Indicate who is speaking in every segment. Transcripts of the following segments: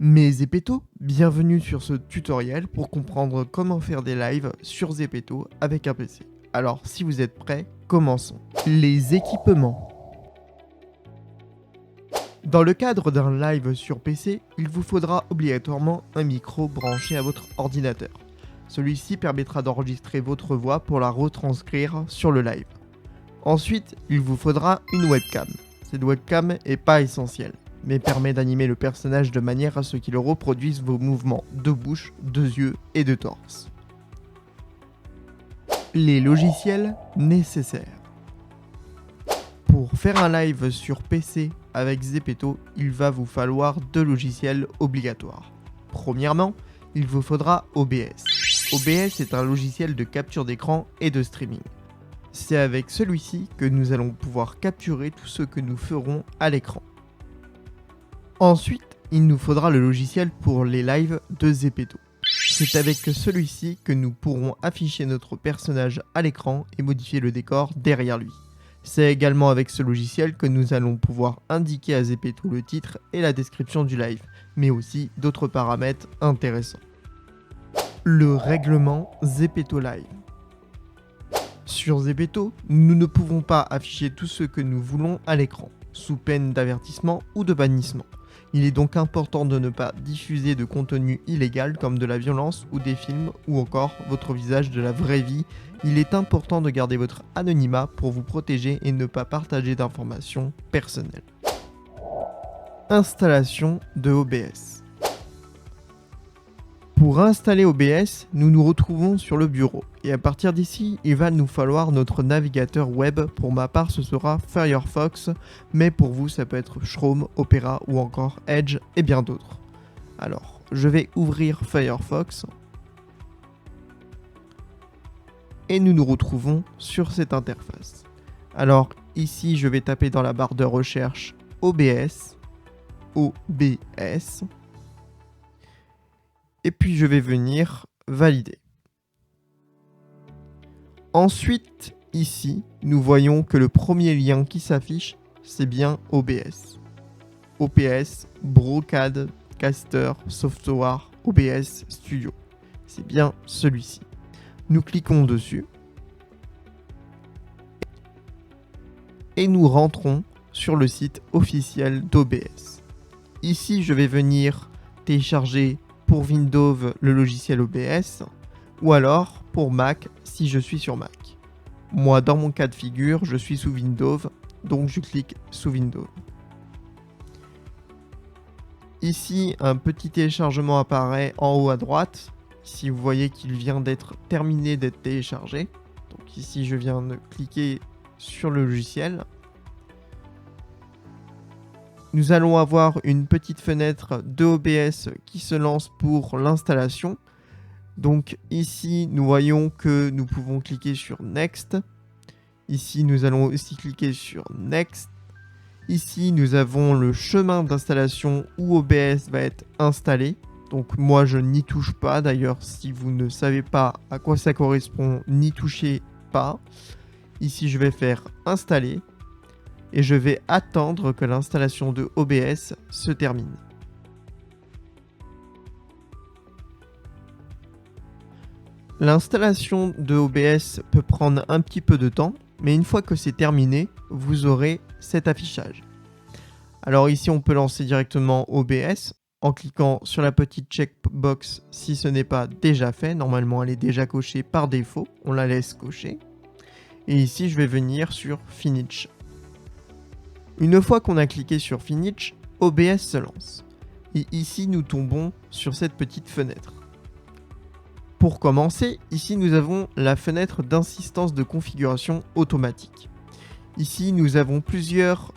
Speaker 1: Mes Zepeto, bienvenue sur ce tutoriel pour comprendre comment faire des lives sur Zepeto avec un PC. Alors si vous êtes prêts, commençons. Les équipements. Dans le cadre d'un live sur PC, il vous faudra obligatoirement un micro branché à votre ordinateur. Celui-ci permettra d'enregistrer votre voix pour la retranscrire sur le live. Ensuite, il vous faudra une webcam. Cette webcam n'est pas essentielle, mais permet d'animer le personnage de manière à ce qu'il reproduise vos mouvements de bouche, de yeux et de torse. Les logiciels nécessaires. Pour faire un live sur PC avec Zepeto, il va vous falloir deux logiciels obligatoires. Premièrement, il vous faudra OBS. OBS est un logiciel de capture d'écran et de streaming. C'est avec celui-ci que nous allons pouvoir capturer tout ce que nous ferons à l'écran. Ensuite, il nous faudra le logiciel pour les lives de Zepeto. C'est avec celui-ci que nous pourrons afficher notre personnage à l'écran et modifier le décor derrière lui. C'est également avec ce logiciel que nous allons pouvoir indiquer à Zepeto le titre et la description du live, mais aussi d'autres paramètres intéressants. Le règlement Zepeto Live. Sur Zepeto, nous ne pouvons pas afficher tout ce que nous voulons à l'écran, sous peine d'avertissement ou de bannissement. Il est donc important de ne pas diffuser de contenu illégal comme de la violence ou des films ou encore votre visage de la vraie vie. Il est important de garder votre anonymat pour vous protéger et ne pas partager d'informations personnelles. Installation de OBS. Pour installer OBS, nous nous retrouvons sur le bureau et à partir d'ici, il va nous falloir notre navigateur web. Pour ma part, ce sera Firefox, mais pour vous, ça peut être Chrome, Opera ou encore Edge et bien d'autres. Alors, je vais ouvrir Firefox et nous nous retrouvons sur cette interface. Alors, ici, je vais taper dans la barre de recherche OBS. Et puis je vais venir valider. Ensuite, ici, nous voyons que le premier lien qui s'affiche, c'est bien OBS. OBS Broadcaster Software OBS Studio. C'est bien celui-ci. Nous cliquons dessus. Et nous rentrons sur le site officiel d'OBS. Ici, je vais venir télécharger pour Windows le logiciel OBS ou alors pour Mac si je suis sur Mac. Moi, dans mon cas de figure, je suis sous Windows, donc je clique sous Windows. Ici, un petit téléchargement apparaît en haut à droite. Ici, vous voyez qu'il vient d'être terminé d'être téléchargé. Donc ici, je viens de cliquer sur le logiciel. Nous allons avoir une petite fenêtre de OBS qui se lance pour l'installation. Donc ici, nous voyons que nous pouvons cliquer sur Next. Ici, nous allons aussi cliquer sur Next. Ici, nous avons le chemin d'installation où OBS va être installé. Donc moi, je n'y touche pas. D'ailleurs, si vous ne savez pas à quoi ça correspond, n'y touchez pas. Ici, je vais faire Installer. Et je vais attendre que l'installation de OBS se termine. L'installation de OBS peut prendre un petit peu de temps, mais une fois que c'est terminé, vous aurez cet affichage. Alors ici, on peut lancer directement OBS en cliquant sur la petite checkbox si ce n'est pas déjà fait. Normalement, elle est déjà cochée par défaut. On la laisse cocher. Et ici, je vais venir sur Finish. Une fois qu'on a cliqué sur Finish, OBS se lance. Et ici, nous tombons sur cette petite fenêtre. Pour commencer, ici, nous avons la fenêtre d'assistance de configuration automatique. Ici, nous avons plusieurs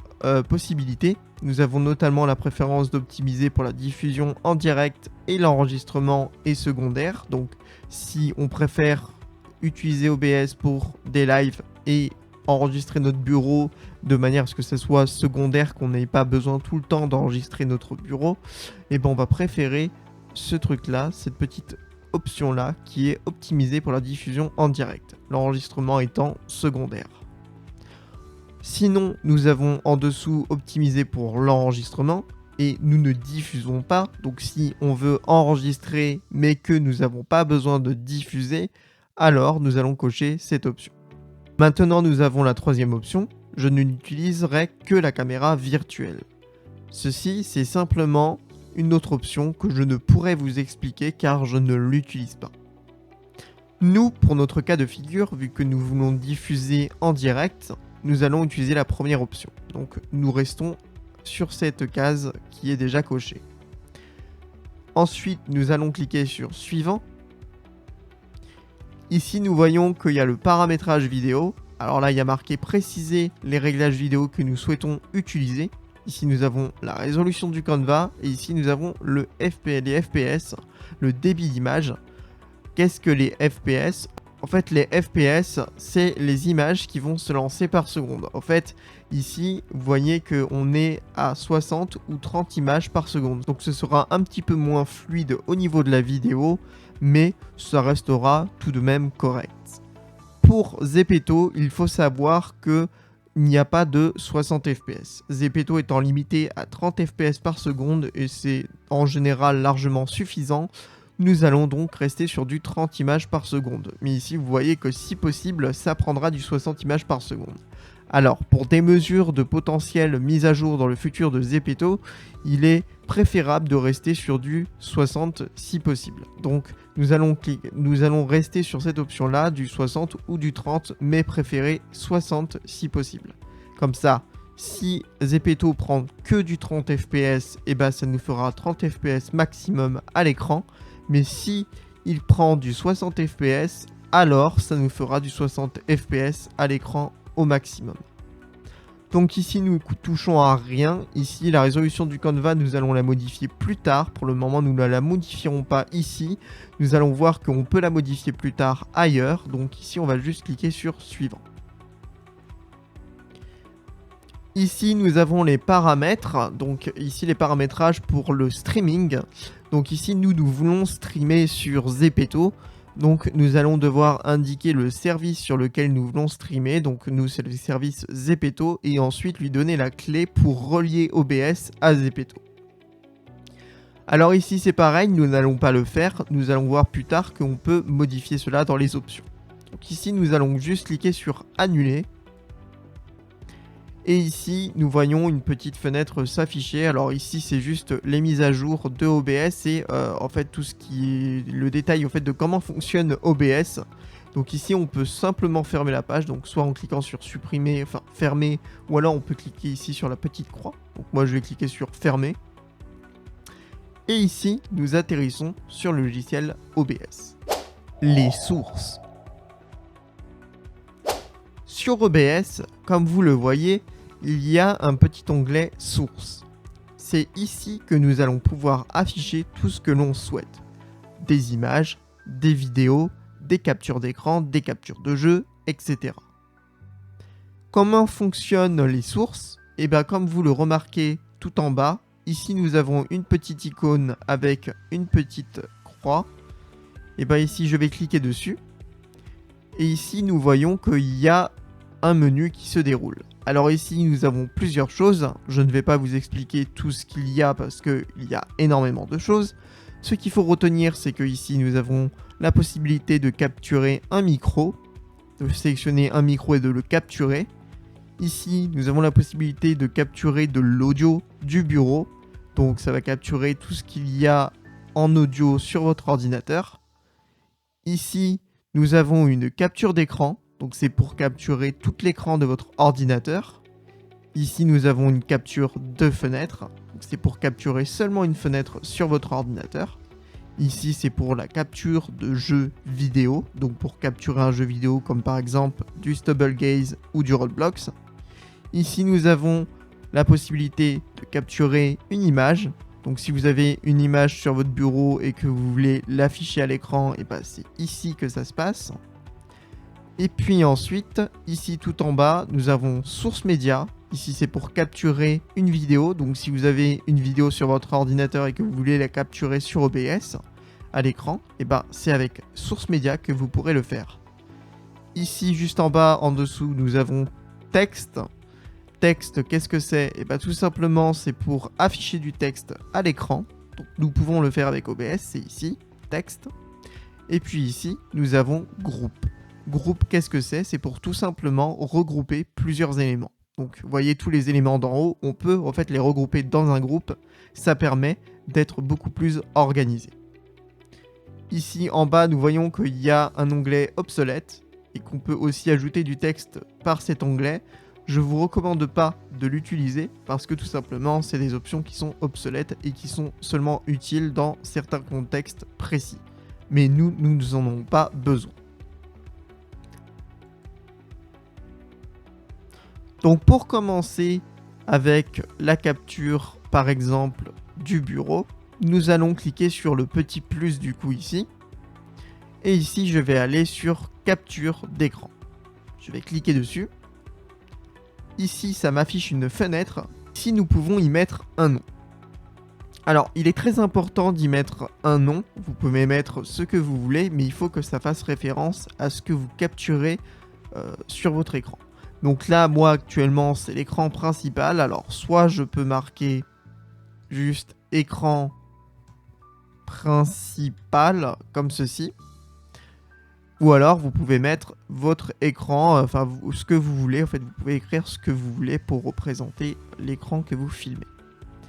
Speaker 1: possibilités. Nous avons notamment la préférence d'optimiser pour la diffusion en direct et l'enregistrement est secondaire. Donc, si on préfère utiliser OBS pour des lives et enregistrer notre bureau de manière à ce que ce soit secondaire, qu'on n'ait pas besoin tout le temps d'enregistrer notre bureau, et ben on va préférer ce truc là, cette petite option là qui est optimisée pour la diffusion en direct, l'enregistrement étant secondaire. Sinon, nous avons en dessous optimisé pour l'enregistrement et nous ne diffusons pas. Donc si on veut enregistrer mais que nous n'avons pas besoin de diffuser, alors nous allons cocher cette option. Maintenant nous avons la troisième option, je n'utiliserai que la caméra virtuelle. Ceci c'est simplement une autre option que je ne pourrais vous expliquer car je ne l'utilise pas. Nous, pour notre cas de figure, vu que nous voulons diffuser en direct, nous allons utiliser la première option. Donc nous restons sur cette case qui est déjà cochée. Ensuite, nous allons cliquer sur Suivant. Ici, nous voyons qu'il y a le paramétrage vidéo. Alors là, il y a marqué Préciser les réglages vidéo que nous souhaitons utiliser. Ici, nous avons la résolution du Canva et ici, nous avons les FPS, le débit d'image. Qu'est-ce que les FPS? En fait, les FPS, c'est les images qui vont se lancer par seconde. En fait, ici, vous voyez qu'on est à 60 ou 30 images par seconde. Donc, ce sera un petit peu moins fluide au niveau de la vidéo, mais ça restera tout de même correct. Pour Zepeto, il faut savoir que il n'y a pas de 60 fps. Zepeto étant limité à 30 fps par seconde et c'est en général largement suffisant, nous allons donc rester sur du 30 images par seconde. Mais ici, vous voyez que si possible, ça prendra du 60 images par seconde. Alors, pour des mesures de potentielle mise à jour dans le futur de Zepeto, il est préférable de rester sur du 60 si possible. Donc, nous allons rester sur cette option-là, du 60 ou du 30, mais préférer 60 si possible. Comme ça, si Zepeto prend que du 30 fps, et ben ça nous fera 30 fps maximum à l'écran. Mais si il prend du 60 fps, alors ça nous fera du 60 fps à l'écran au maximum. Donc ici nous touchons à rien. Ici la résolution du Canva nous allons la modifier plus tard. Pour le moment nous ne la modifierons pas ici. Nous allons voir qu'on peut la modifier plus tard ailleurs. Donc ici on va juste cliquer sur Suivant. Ici nous avons les paramètres. Donc ici les paramétrages pour le streaming. Donc ici nous voulons streamer sur Zepeto. Donc nous allons devoir indiquer le service sur lequel nous voulons streamer. Donc nous c'est le service Zepeto et ensuite lui donner la clé pour relier OBS à Zepeto. Alors ici c'est pareil, nous n'allons pas le faire. Nous allons voir plus tard qu'on peut modifier cela dans les options. Donc ici nous allons juste cliquer sur Annuler. Et ici, nous voyons une petite fenêtre s'afficher. Alors ici, c'est juste les mises à jour de OBS et en fait tout ce qui est le détail en fait de comment fonctionne OBS. Donc ici, on peut simplement fermer la page. Donc soit en cliquant sur supprimer, enfin fermer, ou alors on peut cliquer ici sur la petite croix. Donc moi, je vais cliquer sur fermer. Et ici, nous atterrissons sur le logiciel OBS. Les sources. Sur OBS, comme vous le voyez, il y a un petit onglet Sources. C'est ici que nous allons pouvoir afficher tout ce que l'on souhaite. Des images, des vidéos, des captures d'écran, des captures de jeu, etc. Comment fonctionnent les sources? Et bien comme vous le remarquez tout en bas, ici nous avons une petite icône avec une petite croix. Et bien ici je vais cliquer dessus. Et ici nous voyons qu'il y a un menu qui se déroule. Alors ici nous avons plusieurs choses, je ne vais pas vous expliquer tout ce qu'il y a parce qu'il y a énormément de choses. Ce qu'il faut retenir c'est que ici nous avons la possibilité de capturer un micro, de sélectionner un micro et de le capturer. Ici nous avons la possibilité de capturer de l'audio du bureau, donc ça va capturer tout ce qu'il y a en audio sur votre ordinateur. Ici nous avons une capture d'écran. Donc c'est pour capturer tout l'écran de votre ordinateur. Ici nous avons une capture de fenêtre. C'est pour capturer seulement une fenêtre sur votre ordinateur. Ici c'est pour la capture de jeux vidéo. Donc pour capturer un jeu vidéo comme par exemple du Stubble Gaze ou du Roblox. Ici nous avons la possibilité de capturer une image. Donc si vous avez une image sur votre bureau et que vous voulez l'afficher à l'écran, et ben c'est ici que ça se passe. Et puis ensuite, ici tout en bas, nous avons Source Média. Ici, c'est pour capturer une vidéo. Donc, si vous avez une vidéo sur votre ordinateur et que vous voulez la capturer sur OBS à l'écran, et ben, c'est avec Source Média que vous pourrez le faire. Ici, juste en bas, en dessous, nous avons Texte. texte, qu'est-ce que c'est? Et bah tout simplement, c'est pour afficher du texte à l'écran. Donc nous pouvons le faire avec OBS, c'est ici, texte. Et puis ici, nous avons groupe. Groupe, qu'est-ce que c'est? C'est pour tout simplement regrouper plusieurs éléments. Donc vous voyez tous les éléments d'en haut, on peut en fait les regrouper dans un groupe. Ça permet d'être beaucoup plus organisé. Ici en bas, nous voyons qu'il y a un onglet obsolète et qu'on peut aussi ajouter du texte par cet onglet. Je vous recommande pas de l'utiliser parce que tout simplement, c'est des options qui sont obsolètes et qui sont seulement utiles dans certains contextes précis. Mais nous n'en avons pas besoin. Donc pour commencer avec la capture par exemple du bureau, nous allons cliquer sur le petit plus du coup ici. Et ici je vais aller sur capture d'écran. Je vais cliquer dessus. Ici ça m'affiche une fenêtre. Ici nous pouvons y mettre un nom. Alors il est très important d'y mettre un nom. Vous pouvez mettre ce que vous voulez, mais il faut que ça fasse référence à ce que vous capturez sur votre écran. Donc là, moi actuellement, c'est l'écran principal. Alors, soit je peux marquer juste écran principal, comme ceci. Ou alors, vous pouvez mettre votre écran, enfin, ce que vous voulez. En fait, vous pouvez écrire ce que vous voulez pour représenter l'écran que vous filmez.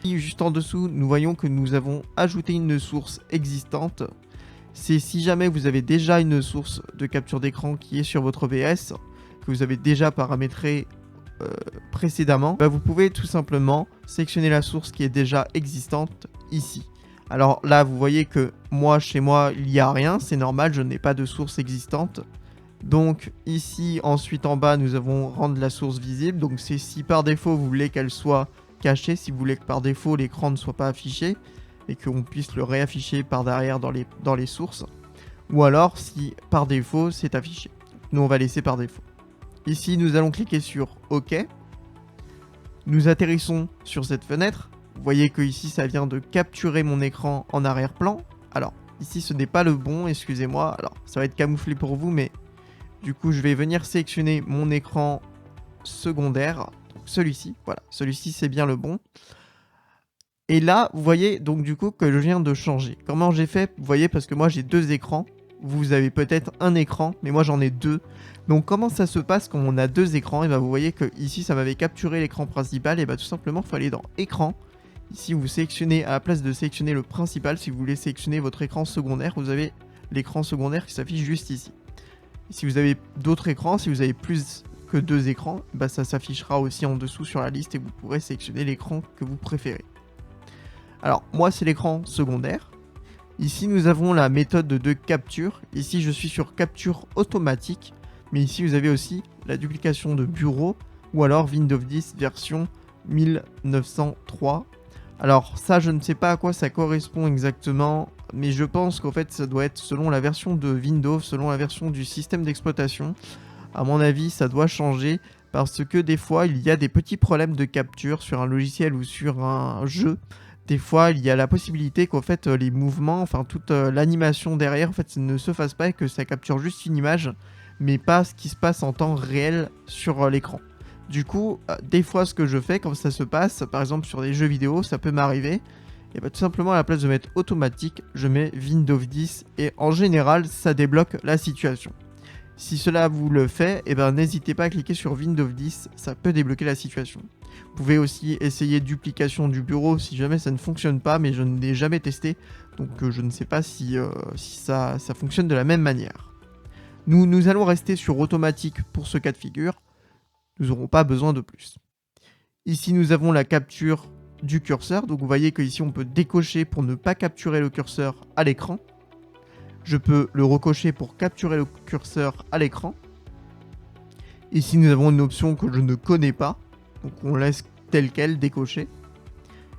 Speaker 1: Et juste en dessous, nous voyons que nous avons ajouté une source existante. C'est si jamais vous avez déjà une source de capture d'écran qui est sur votre OBS, que vous avez déjà paramétré précédemment, bah vous pouvez tout simplement sélectionner la source qui est déjà existante ici. Alors là, vous voyez que moi, chez moi, il n'y a rien, c'est normal, je n'ai pas de source existante. Donc ici, ensuite en bas, nous avons rendre la source visible. Donc c'est si par défaut, vous voulez qu'elle soit cachée, si vous voulez que par défaut, l'écran ne soit pas affiché et qu'on puisse le réafficher par derrière dans les sources. Ou alors si par défaut, c'est affiché. Nous, on va laisser par défaut. Ici, nous allons cliquer sur OK. Nous atterrissons sur cette fenêtre. Vous voyez que ici, ça vient de capturer mon écran en arrière-plan. Alors, ici, ce n'est pas le bon, excusez-moi. Alors, ça va être camouflé pour vous, mais du coup, je vais venir sélectionner mon écran secondaire. Donc, celui-ci, voilà. Celui-ci, c'est bien le bon. Et là, vous voyez donc du coup que je viens de changer. Comment j'ai fait? Vous voyez, parce que moi, j'ai deux écrans. Vous avez peut-être un écran, mais moi j'en ai deux. Donc comment ça se passe quand on a deux écrans? Et bah vous voyez que ici ça m'avait capturé l'écran principal. Et bah tout simplement il faut aller dans écran. Ici vous sélectionnez, à la place de sélectionner le principal, si vous voulez sélectionner votre écran secondaire, vous avez l'écran secondaire qui s'affiche juste ici. Et si vous avez d'autres écrans, si vous avez plus que deux écrans, bah ça s'affichera aussi en dessous sur la liste et vous pourrez sélectionner l'écran que vous préférez. Alors moi c'est l'écran secondaire. Ici, nous avons la méthode de capture. Ici, je suis sur capture automatique. Mais ici, vous avez aussi la duplication de bureau ou alors Windows 10 version 1903. Alors ça, je ne sais pas à quoi ça correspond exactement. Mais je pense qu'en fait, ça doit être selon la version de Windows, selon la version du système d'exploitation. À mon avis, ça doit changer parce que des fois, il y a des petits problèmes de capture sur un logiciel ou sur un jeu. Des fois, il y a la possibilité qu'en fait, les mouvements, enfin toute l'animation derrière, en fait, ne se fasse pas et que ça capture juste une image, mais pas ce qui se passe en temps réel sur l'écran. Du coup, des fois, ce que je fais quand ça se passe, par exemple sur des jeux vidéo, ça peut m'arriver. Et bah tout simplement, à la place de mettre automatique, je mets Windows 10 et en général, ça débloque la situation. Si cela vous le fait, et ben n'hésitez pas à cliquer sur Windows 10, ça peut débloquer la situation. Vous pouvez aussi essayer duplication du bureau si jamais ça ne fonctionne pas, mais je ne l'ai jamais testé, donc je ne sais pas si ça fonctionne de la même manière. Nous allons rester sur automatique pour ce cas de figure, nous n'aurons pas besoin de plus. Ici nous avons la capture du curseur, donc vous voyez qu'ici on peut décocher pour ne pas capturer le curseur à l'écran. Je peux le recocher pour capturer le curseur à l'écran. Ici, nous avons une option que je ne connais pas. Donc, on laisse tel quel décocher.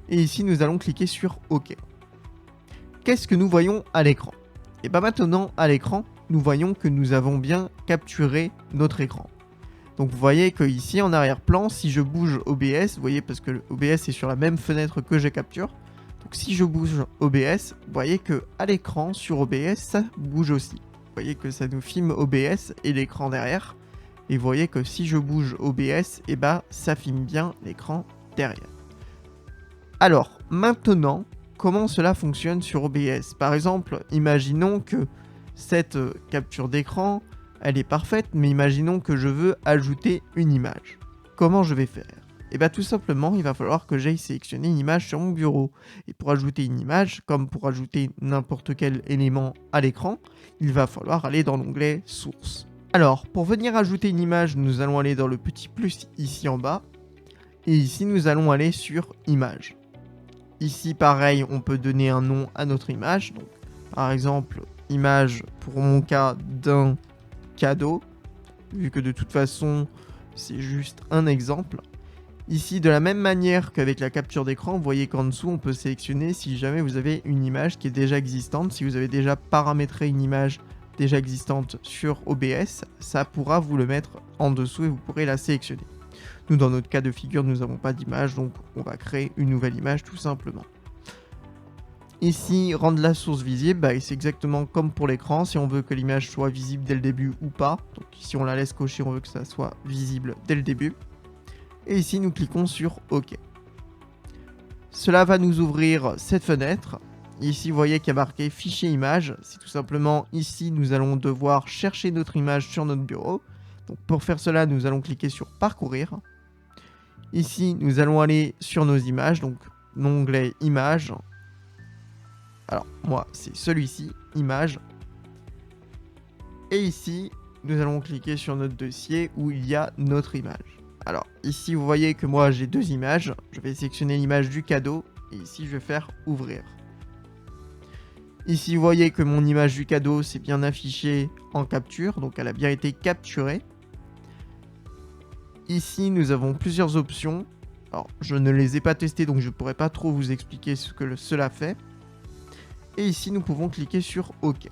Speaker 1: Et ici, nous allons cliquer sur OK. Qu'est-ce que nous voyons à l'écran? Et bien maintenant, à l'écran, nous voyons que nous avons bien capturé notre écran. Donc, vous voyez que ici, en arrière-plan, si je bouge OBS, vous voyez, parce que OBS est sur la même fenêtre que je capture. Donc si je bouge OBS, vous voyez que à l'écran sur OBS, ça bouge aussi. Vous voyez que ça nous filme OBS et l'écran derrière. Et vous voyez que si je bouge OBS, et bah ça filme bien l'écran derrière. Alors, maintenant, comment cela fonctionne sur OBS? Par exemple, imaginons que cette capture d'écran, elle est parfaite, mais imaginons que je veux ajouter une image. Comment je vais faire? Et bien tout simplement, il va falloir que j'aille sélectionner une image sur mon bureau. Et pour ajouter une image, comme pour ajouter n'importe quel élément à l'écran, il va falloir aller dans l'onglet Source. Alors, pour venir ajouter une image, nous allons aller dans le petit plus ici en bas. Et ici, nous allons aller sur Image. Ici, pareil, on peut donner un nom à notre image. Donc, par exemple, image, pour mon cas, d'un cadeau. Vu que de toute façon, c'est juste un exemple. Ici, de la même manière qu'avec la capture d'écran, vous voyez qu'en dessous, on peut sélectionner si jamais vous avez une image qui est déjà existante. Si vous avez déjà paramétré une image déjà existante sur OBS, ça pourra vous le mettre en dessous et vous pourrez la sélectionner. Nous, dans notre cas de figure, nous n'avons pas d'image, donc on va créer une nouvelle image tout simplement. Ici, rendre la source visible, bah, c'est exactement comme pour l'écran, si on veut que l'image soit visible dès le début ou pas. Donc si on la laisse cocher, on veut que ça soit visible dès le début. Et ici, nous cliquons sur OK. Cela va nous ouvrir cette fenêtre. Ici, vous voyez qu'il y a marqué fichier image. C'est tout simplement ici, nous allons devoir chercher notre image sur notre bureau. Donc pour faire cela, nous allons cliquer sur parcourir. Ici, nous allons aller sur nos images, donc l'onglet images. Alors moi, c'est celui-ci, images. Et ici, nous allons cliquer sur notre dossier où il y a notre image. Alors ici, vous voyez que moi, j'ai deux images. Je vais sélectionner l'image du cadeau et ici, je vais faire ouvrir. Ici, vous voyez que mon image du cadeau, c'est bien affiché en capture, donc elle a bien été capturée. Ici, nous avons plusieurs options. Alors, je ne les ai pas testées, donc je ne pourrais pas trop vous expliquer ce que cela fait. Et ici, nous pouvons cliquer sur OK.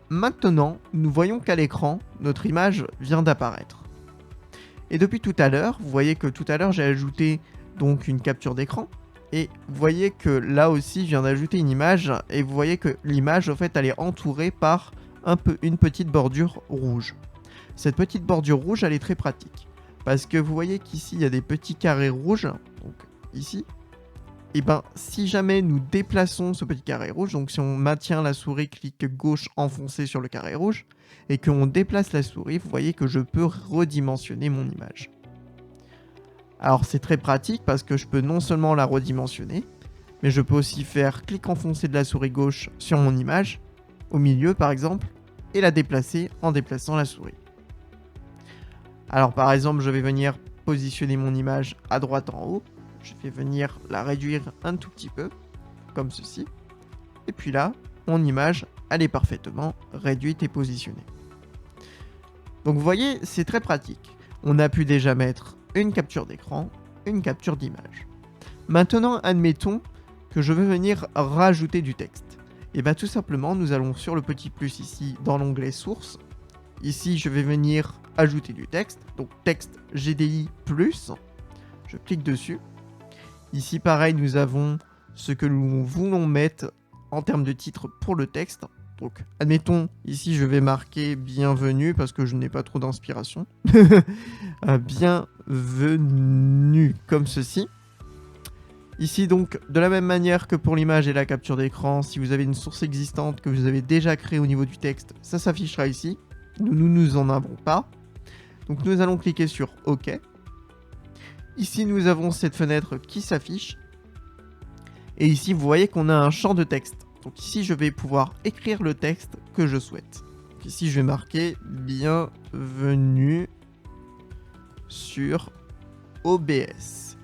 Speaker 1: Maintenant, nous voyons qu'à l'écran, notre image vient d'apparaître. Et depuis tout à l'heure, vous voyez que tout à l'heure, j'ai ajouté donc une capture d'écran. Et vous voyez que là aussi, je viens d'ajouter une image. Et vous voyez que l'image, en fait, elle est entourée par une petite bordure rouge. Cette petite bordure rouge, elle est très pratique. Parce que vous voyez qu'ici, il y a des petits carrés rouges. Donc ici. Et ben, si jamais nous déplaçons ce petit carré rouge, donc si on maintient la souris, clic gauche enfoncé sur le carré rouge, et qu'on déplace la souris, vous voyez que je peux redimensionner mon image. Alors c'est très pratique parce que je peux non seulement la redimensionner, mais je peux aussi faire clic enfoncé de la souris gauche sur mon image, au milieu par exemple, et la déplacer en déplaçant la souris. Alors par exemple, je vais venir positionner mon image à droite en haut. Je vais venir la réduire un tout petit peu, comme ceci. Et puis là, mon image, elle est parfaitement réduite et positionnée. Donc vous voyez, c'est très pratique. On a pu déjà mettre une capture d'écran, une capture d'image. Maintenant, admettons que je veux venir rajouter du texte. Et bien tout simplement, nous allons sur le petit plus ici dans l'onglet source. Ici, je vais venir ajouter du texte. Donc texte GDI+. Je clique dessus. Ici, pareil, nous avons ce que nous voulons mettre en termes de titre pour le texte. Donc, admettons, ici, je vais marquer bienvenue parce que je n'ai pas trop d'inspiration. Bienvenue, comme ceci. Ici, donc, de la même manière que pour l'image et la capture d'écran, si vous avez une source existante que vous avez déjà créée au niveau du texte, ça s'affichera ici. Nous en avons pas. Donc, nous allons cliquer sur OK. Ici, nous avons cette fenêtre qui s'affiche. Et ici, vous voyez qu'on a un champ de texte. Donc ici, je vais pouvoir écrire le texte que je souhaite. Donc ici, je vais marquer « Bienvenue sur OBS ».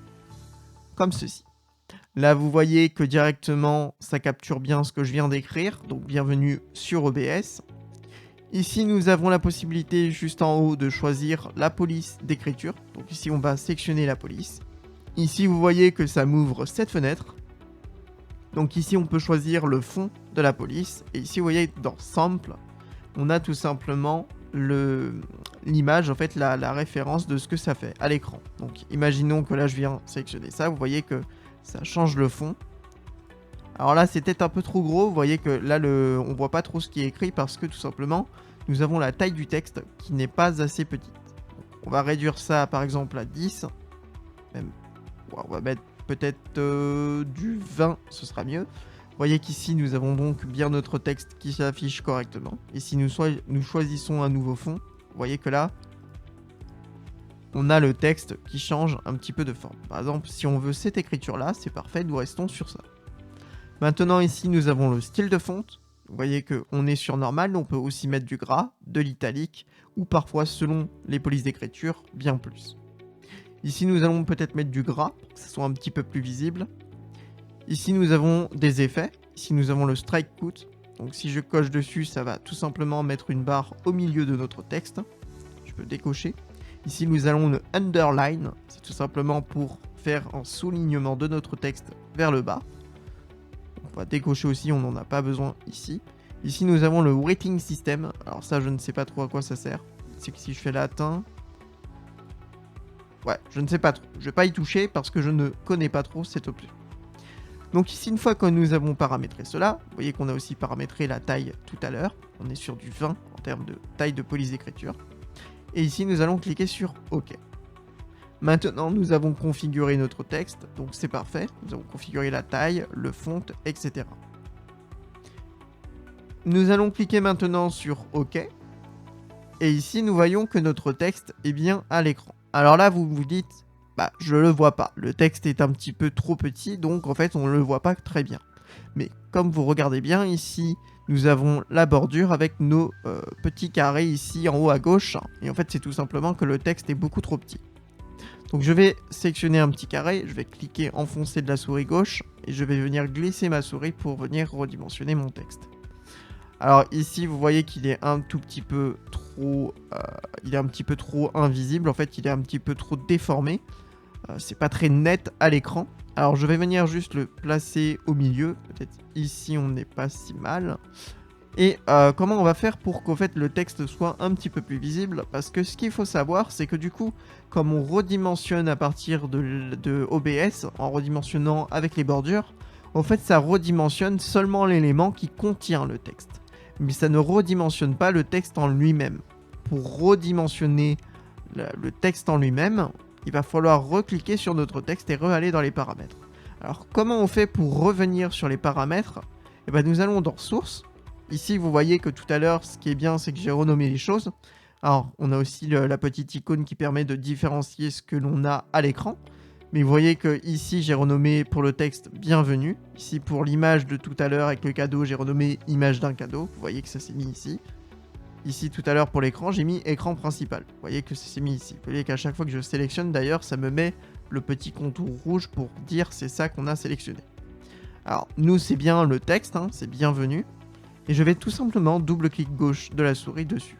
Speaker 1: Comme ceci. Là, vous voyez que directement, ça capture bien ce que je viens d'écrire. Donc, bienvenue sur OBS. Ici, nous avons la possibilité, juste en haut, de choisir la police d'écriture. Donc ici, on va sélectionner la police. Ici, vous voyez que ça m'ouvre cette fenêtre. Donc ici, on peut choisir le fond de la police. Et ici, vous voyez, dans Sample, on a tout simplement l'image, en fait, la référence de ce que ça fait à l'écran. Donc, imaginons que là, je viens sélectionner ça. Vous voyez que ça change le fond. Alors là, c'est peut-être un peu trop gros. Vous voyez que là, on voit pas trop ce qui est écrit parce que tout simplement, nous avons la taille du texte qui n'est pas assez petite. On va réduire ça par exemple à 10. Même, on va mettre peut-être du 20, ce sera mieux. Vous voyez qu'ici nous avons donc bien notre texte qui s'affiche correctement. Et si nous choisissons un nouveau fond, vous voyez que là, on a le texte qui change un petit peu de forme. Par exemple, si on veut cette écriture-là, c'est parfait, nous restons sur ça. Maintenant ici, nous avons le style de fonte. Vous voyez qu'on est sur normal, on peut aussi mettre du gras, de l'italique, ou parfois, selon les polices d'écriture, bien plus. Ici, nous allons peut-être mettre du gras, pour que ça soit un petit peu plus visible. Ici, nous avons des effets. Ici, nous avons le strike coat. Donc, si je coche dessus, ça va tout simplement mettre une barre au milieu de notre texte. Je peux décocher. Ici, nous allons le underline. C'est tout simplement pour faire un soulignement de notre texte vers le bas. On va décocher aussi, on n'en a pas besoin ici. Ici, nous avons le rating system. Alors ça, je ne sais pas trop à quoi ça sert. C'est que si je fais latin... Ouais, je ne sais pas trop. Je ne vais pas y toucher parce que je ne connais pas trop cette option. Donc ici, une fois que nous avons paramétré cela, vous voyez qu'on a aussi paramétré la taille tout à l'heure. On est sur du 20 en termes de taille de police d'écriture. Et ici, nous allons cliquer sur OK. Maintenant, nous avons configuré notre texte, donc c'est parfait. Nous avons configuré la taille, le font, etc. Nous allons cliquer maintenant sur OK. Et ici, nous voyons que notre texte est bien à l'écran. Alors là, vous vous dites, bah, je le vois pas. Le texte est un petit peu trop petit, donc en fait, on ne le voit pas très bien. Mais comme vous regardez bien ici, nous avons la bordure avec nos petits carrés ici en haut à gauche. Et en fait, c'est tout simplement que le texte est beaucoup trop petit. Donc je vais sélectionner un petit carré, je vais cliquer enfoncer de la souris gauche et je vais venir glisser ma souris pour venir redimensionner mon texte. Alors ici, vous voyez qu'il est un tout petit peu trop, invisible. En fait, il est un petit peu trop déformé. C'est pas très net à l'écran. Alors je vais venir juste le placer au milieu. Peut-être ici, on n'est pas si mal. Et comment on va faire pour qu'en fait le texte soit un petit peu plus visible? Parce que ce qu'il faut savoir, c'est que du coup, comme on redimensionne à partir de OBS, en redimensionnant avec les bordures, en fait ça redimensionne seulement l'élément qui contient le texte. Mais ça ne redimensionne pas le texte en lui-même. Pour redimensionner le texte en lui-même, il va falloir recliquer sur notre texte et re-aller dans les paramètres. Alors comment on fait pour revenir sur les paramètres? Eh ben, nous allons dans Source. Ici, vous voyez que tout à l'heure, ce qui est bien, c'est que j'ai renommé les choses. Alors, on a aussi la petite icône qui permet de différencier ce que l'on a à l'écran. Mais vous voyez que ici, j'ai renommé pour le texte « Bienvenue ». Ici, pour l'image de tout à l'heure avec le cadeau, j'ai renommé « Image d'un cadeau ». Vous voyez que ça s'est mis ici. Ici, tout à l'heure, pour l'écran, j'ai mis « Écran principal ». Vous voyez que ça s'est mis ici. Vous voyez qu'à chaque fois que je sélectionne, d'ailleurs, ça me met le petit contour rouge pour dire c'est ça qu'on a sélectionné. Alors, nous, c'est bien le texte, hein, c'est « Bienvenue ». Et je vais tout simplement double-clic gauche de la souris dessus.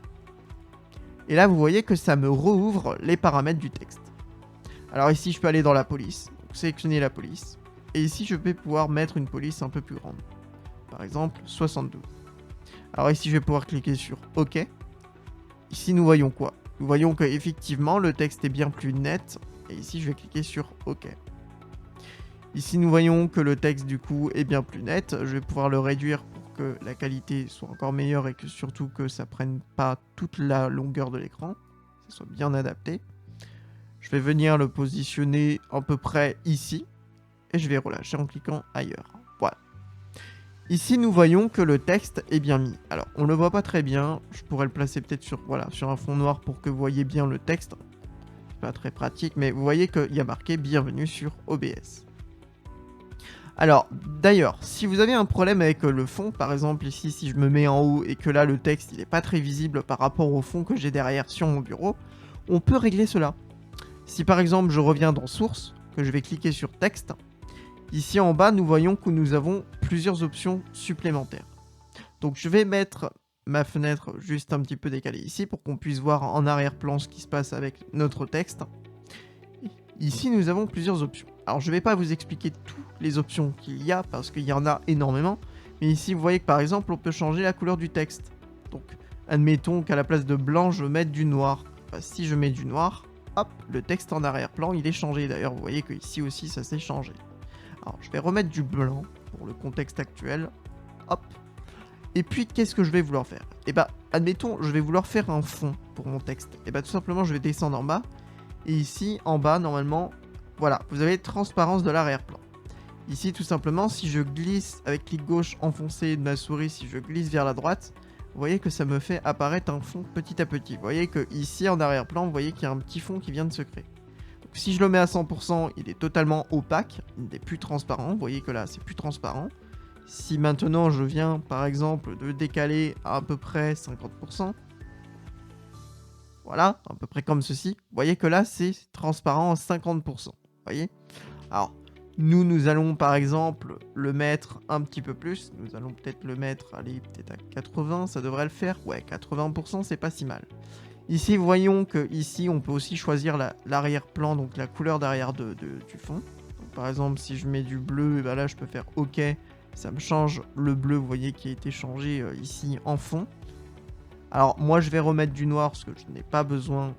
Speaker 1: Et là, vous voyez que ça me rouvre les paramètres du texte. Alors ici, je peux aller dans la police, donc sélectionner la police. Et ici, je vais pouvoir mettre une police un peu plus grande. Par exemple, 72. Alors ici, je vais pouvoir cliquer sur OK. Ici, nous voyons quoi? Nous voyons qu'effectivement, le texte est bien plus net. Et ici, je vais cliquer sur OK. Ici, nous voyons que le texte, du coup, est bien plus net. Je vais pouvoir le réduire pour que la qualité soit encore meilleure et que surtout que ça prenne pas toute la longueur de l'écran, que ça soit bien adapté. Je vais venir le positionner à peu près ici et je vais relâcher en cliquant ailleurs. Voilà. Ici, nous voyons que le texte est bien mis. Alors, on le voit pas très bien. Je pourrais le placer peut-être sur un fond noir pour que vous voyez bien le texte. C'est pas très pratique, mais vous voyez qu'il y a marqué bienvenue sur OBS. Alors, d'ailleurs, si vous avez un problème avec le fond, par exemple ici, si je me mets en haut et que là, le texte, il n'est pas très visible par rapport au fond que j'ai derrière sur mon bureau, on peut régler cela. Si par exemple, je reviens dans Source, que je vais cliquer sur Texte, ici en bas, nous voyons que nous avons plusieurs options supplémentaires. Donc, je vais mettre ma fenêtre juste un petit peu décalée ici pour qu'on puisse voir en arrière-plan ce qui se passe avec notre texte. Ici, nous avons plusieurs options. Alors, je ne vais pas vous expliquer toutes les options qu'il y a, parce qu'il y en a énormément. Mais ici, vous voyez que par exemple, on peut changer la couleur du texte. Donc, admettons qu'à la place de blanc, je mette du noir. Bah, si je mets du noir, hop, le texte en arrière-plan, il est changé. D'ailleurs, vous voyez qu'ici aussi, ça s'est changé. Alors, je vais remettre du blanc pour le contexte actuel. Hop. Et puis, qu'est-ce que je vais vouloir faire? Eh bah, admettons, je vais vouloir faire un fond pour mon texte. Et bah tout simplement, je vais descendre en bas. Et ici, en bas, normalement, voilà, vous avez transparence de l'arrière-plan. Ici, tout simplement, si je glisse avec clic gauche enfoncé de ma souris, si je glisse vers la droite, vous voyez que ça me fait apparaître un fond petit à petit. Vous voyez que ici, en arrière-plan, vous voyez qu'il y a un petit fond qui vient de se créer. Donc, si je le mets à 100%, il est totalement opaque, il n'est plus transparent. Vous voyez que là, c'est plus transparent. Si maintenant, je viens, par exemple, de décaler à peu près 50%, voilà, à peu près comme ceci, vous voyez que là, c'est transparent à 50%. Vous voyez? Alors, nous allons par exemple le mettre un petit peu plus. Nous allons peut-être le mettre, allez, peut-être à 80, ça devrait le faire. Ouais, 80%, c'est pas si mal. Ici, voyons que ici, on peut aussi choisir l'arrière-plan, donc la couleur d'arrière du fond. Donc, par exemple, si je mets du bleu, et ben là, je peux faire OK. Ça me change le bleu, vous voyez, qui a été changé ici en fond. Alors, moi, je vais remettre du noir parce que je n'ai pas besoin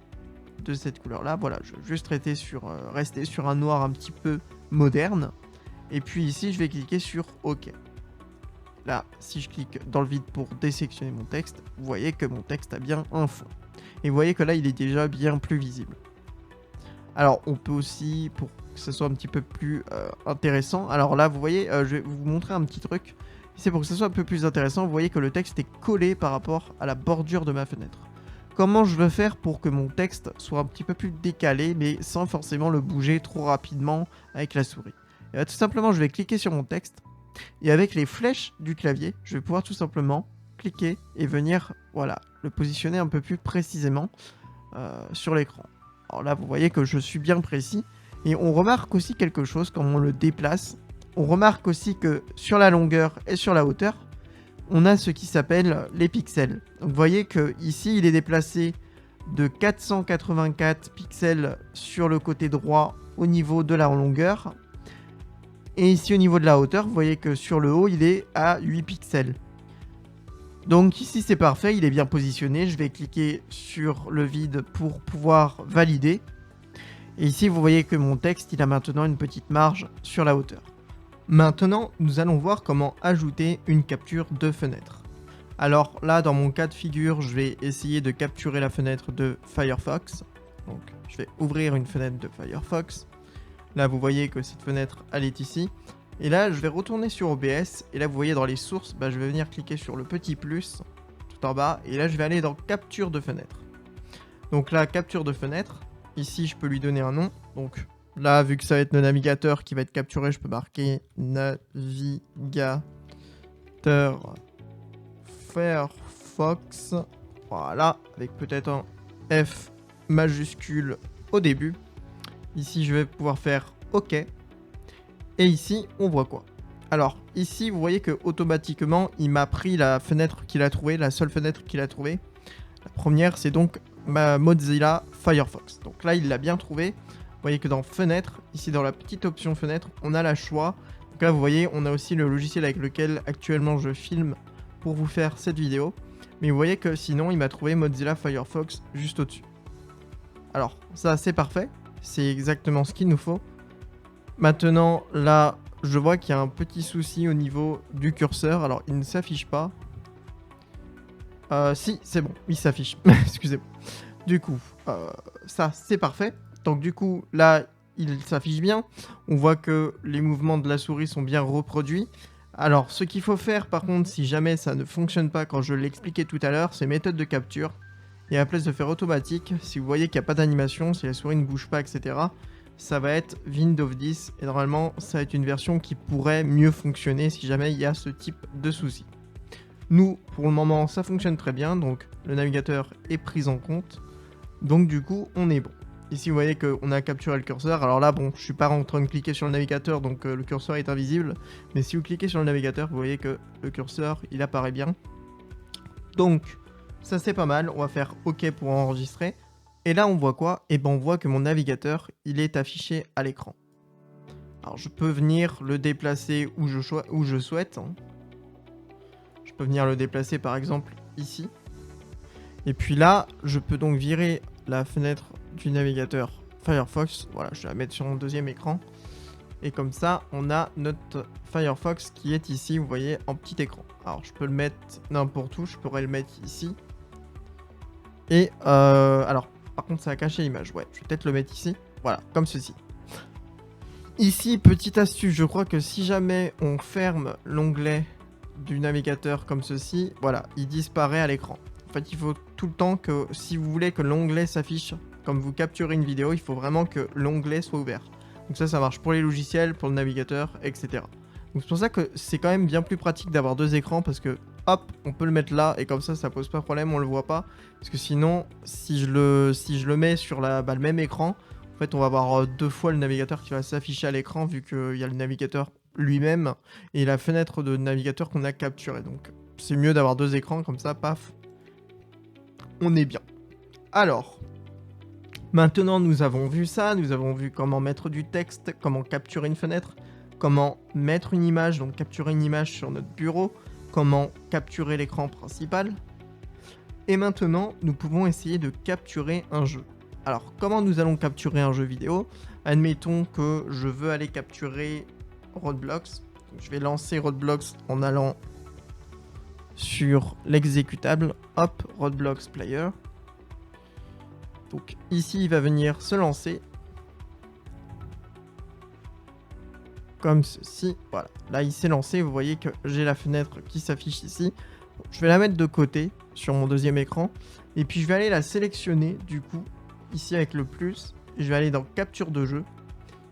Speaker 1: de cette couleur-là. Voilà, je vais juste rester sur un noir un petit peu moderne. Et puis ici, je vais cliquer sur OK. Là, si je clique dans le vide pour désélectionner mon texte, vous voyez que mon texte a bien un fond. Et vous voyez que là, il est déjà bien plus visible. Alors, on peut aussi, pour que ce soit un petit peu plus intéressant, alors là, vous voyez, je vais vous montrer un petit truc. C'est pour que ce soit un peu plus intéressant, vous voyez que le texte est collé par rapport à la bordure de ma fenêtre. Comment je veux faire pour que mon texte soit un petit peu plus décalé, mais sans forcément le bouger trop rapidement avec la souris? Et bien, tout simplement, je vais cliquer sur mon texte, et avec les flèches du clavier, je vais pouvoir tout simplement cliquer et venir, voilà, le positionner un peu plus précisément sur l'écran. Alors là, vous voyez que je suis bien précis, et on remarque aussi quelque chose quand on le déplace. On remarque aussi que sur la longueur et sur la hauteur, on a ce qui s'appelle les pixels. Donc vous voyez que ici il est déplacé de 484 pixels sur le côté droit au niveau de la longueur. Et ici au niveau de la hauteur, vous voyez que sur le haut il est à 8 pixels. Donc ici c'est parfait, il est bien positionné. Je vais cliquer sur le vide pour pouvoir valider. Et ici vous voyez que mon texte il a maintenant une petite marge sur la hauteur. Maintenant, nous allons voir comment ajouter une capture de fenêtre. Alors là, dans mon cas de figure, je vais essayer de capturer la fenêtre de Firefox. Donc, je vais ouvrir une fenêtre de Firefox. Là, vous voyez que cette fenêtre, elle est ici. Et là, je vais retourner sur OBS. Et là, vous voyez dans les sources, je vais venir cliquer sur le petit plus tout en bas. Et là, je vais aller dans capture de fenêtre. Donc là, capture de fenêtre. Ici, je peux lui donner un nom. Donc là, vu que ça va être le navigateur qui va être capturé, je peux marquer navigateur Firefox. Voilà, avec peut-être un F majuscule au début. Ici, je vais pouvoir faire OK. Et ici, on voit quoi? Alors, ici, vous voyez que automatiquement, il m'a pris la fenêtre qu'il a trouvée, la seule fenêtre qu'il a trouvée. La première, c'est donc ma Mozilla Firefox. Donc là, il l'a bien trouvé. Vous voyez que dans fenêtre, ici dans la petite option fenêtre, on a la choix. Donc là, vous voyez, on a aussi le logiciel avec lequel actuellement je filme pour vous faire cette vidéo. Mais vous voyez que sinon, il m'a trouvé Mozilla Firefox juste au-dessus. Alors, ça, c'est parfait. C'est exactement ce qu'il nous faut. Maintenant, là, je vois qu'il y a un petit souci au niveau du curseur. Alors, il ne s'affiche pas. Si, c'est bon, il s'affiche. Excusez-moi. Du coup, ça, c'est parfait. Donc du coup, là, il s'affiche bien. On voit que les mouvements de la souris sont bien reproduits. Alors, ce qu'il faut faire, par contre, si jamais ça ne fonctionne pas, quand je l'expliquais tout à l'heure, c'est méthode de capture. Et à la place de faire automatique, si vous voyez qu'il n'y a pas d'animation, si la souris ne bouge pas, etc., ça va être Windows 10. Et normalement, ça va être une version qui pourrait mieux fonctionner si jamais il y a ce type de souci. Nous, pour le moment, ça fonctionne très bien. Donc, le navigateur est pris en compte. Donc, du coup, on est bon. Ici, vous voyez qu'on a capturé le curseur. Alors là, bon, je suis pas en train de cliquer sur le navigateur, donc le curseur est invisible. Mais si vous cliquez sur le navigateur, vous voyez que le curseur, il apparaît bien. Donc, ça c'est pas mal. On va faire OK pour enregistrer. Et là, on voit quoi? Et ben, on voit que mon navigateur, il est affiché à l'écran. Alors, je peux venir le déplacer où je souhaite. Je peux venir le déplacer, par exemple, ici. Et puis là, je peux donc virer la fenêtre du navigateur Firefox. Voilà, je vais la mettre sur mon deuxième écran. Et comme ça, on a notre Firefox qui est ici, vous voyez, en petit écran. Alors, je peux le mettre n'importe où. Je pourrais le mettre ici. Et alors, par contre, ça a caché l'image. Ouais, je vais peut-être le mettre ici. Voilà, comme ceci. Ici, petite astuce, je crois que si jamais on ferme l'onglet du navigateur comme ceci, voilà, il disparaît à l'écran. En fait, il faut tout le temps que, si vous voulez que l'onglet s'affiche comme vous capturez une vidéo, il faut vraiment que l'onglet soit ouvert. Donc ça marche pour les logiciels, pour le navigateur, etc. Donc c'est pour ça que c'est quand même bien plus pratique d'avoir deux écrans parce que, hop, on peut le mettre là et comme ça pose pas de problème, on le voit pas. Parce que sinon, si je le mets sur le même écran, en fait, on va avoir deux fois le navigateur qui va s'afficher à l'écran vu qu'il y a le navigateur lui-même et la fenêtre de navigateur qu'on a capturée. Donc c'est mieux d'avoir deux écrans comme ça, paf, on est bien. Alors, maintenant nous avons vu ça, nous avons vu comment mettre du texte, comment capturer une fenêtre, comment mettre une image, donc capturer une image sur notre bureau, comment capturer l'écran principal. Et maintenant, nous pouvons essayer de capturer un jeu. Alors, comment nous allons capturer un jeu vidéo? Admettons que je veux aller capturer Roblox. Donc, je vais lancer Roblox en allant sur l'exécutable. Hop, Roblox Player. Donc ici, il va venir se lancer. Comme ceci. Voilà. Là, il s'est lancé. Vous voyez que j'ai la fenêtre qui s'affiche ici. Je vais la mettre de côté sur mon deuxième écran. Et puis, je vais aller la sélectionner du coup. Ici, avec le plus. Et je vais aller dans capture de jeu.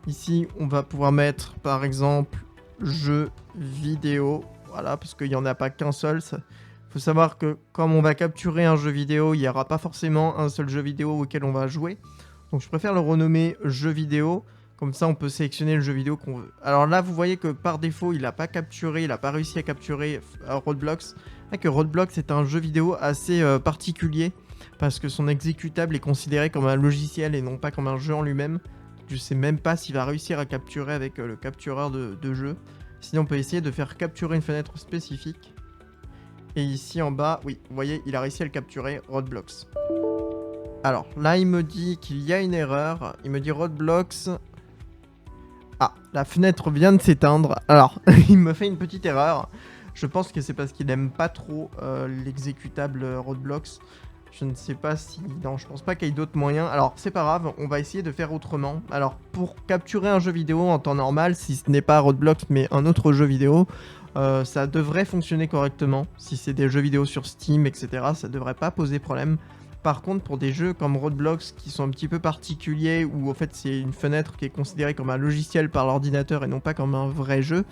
Speaker 1: Ici, on va pouvoir mettre, par exemple, jeu vidéo. Voilà, parce qu'il n'y en a pas qu'un seul. Il faut savoir que comme on va capturer un jeu vidéo, il n'y aura pas forcément un seul jeu vidéo auquel on va jouer. Donc je préfère le renommer jeu vidéo. Comme ça, on peut sélectionner le jeu vidéo qu'on veut. Alors là, vous voyez que par défaut, il n'a pas capturé, il n'a pas réussi à capturer Roblox. Que Roblox est un jeu vidéo assez particulier parce que son exécutable est considéré comme un logiciel et non pas comme un jeu en lui-même. Je sais même pas s'il va réussir à capturer avec le captureur de jeu. Sinon, on peut essayer de faire capturer une fenêtre spécifique. Et ici en bas, oui, vous voyez, il a réussi à le capturer, Roblox. Alors là, il me dit qu'il y a une erreur. Il me dit Roblox. Ah, la fenêtre vient de s'éteindre. Alors, il me fait une petite erreur. Je pense que c'est parce qu'il n'aime pas trop l'exécutable Roblox. Je ne sais pas si... Non, je pense pas qu'il y ait d'autres moyens. Alors, c'est pas grave, on va essayer de faire autrement. Alors, pour capturer un jeu vidéo en temps normal, si ce n'est pas Roblox, mais un autre jeu vidéo, ça devrait fonctionner correctement. Si c'est des jeux vidéo sur Steam, etc., ça devrait pas poser problème. Par contre, pour des jeux comme Roblox qui sont un petit peu particuliers, où en fait c'est une fenêtre qui est considérée comme un logiciel par l'ordinateur et non pas comme un vrai jeu,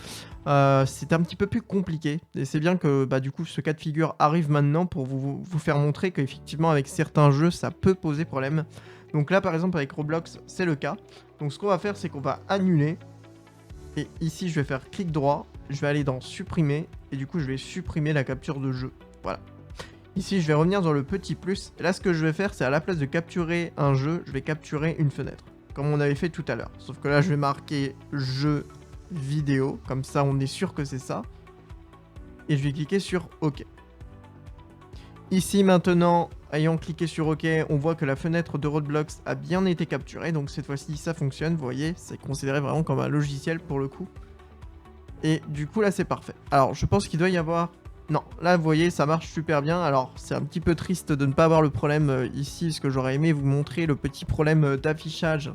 Speaker 1: c'est un petit peu plus compliqué. Et c'est bien que du coup ce cas de figure arrive maintenant pour vous faire montrer qu'effectivement avec certains jeux ça peut poser problème. Donc là par exemple avec Roblox c'est le cas. Donc ce qu'on va faire c'est qu'on va annuler. Et ici je vais faire clic droit, je vais aller dans supprimer et du coup je vais supprimer la capture de jeu. Voilà. Ici, je vais revenir dans le petit plus. Et là, ce que je vais faire, c'est à la place de capturer un jeu, je vais capturer une fenêtre. Comme on avait fait tout à l'heure. Sauf que là, je vais marquer jeu vidéo. Comme ça, on est sûr que c'est ça. Et je vais cliquer sur OK. Ici, maintenant, ayant cliqué sur OK, on voit que la fenêtre de Roblox a bien été capturée. Donc cette fois-ci, ça fonctionne. Vous voyez, c'est considéré vraiment comme un logiciel pour le coup. Et du coup, là, c'est parfait. Alors, je pense qu'il doit y avoir... Non, là vous voyez ça marche super bien. Alors c'est un petit peu triste de ne pas avoir le problème ici parce que j'aurais aimé vous montrer le petit problème d'affichage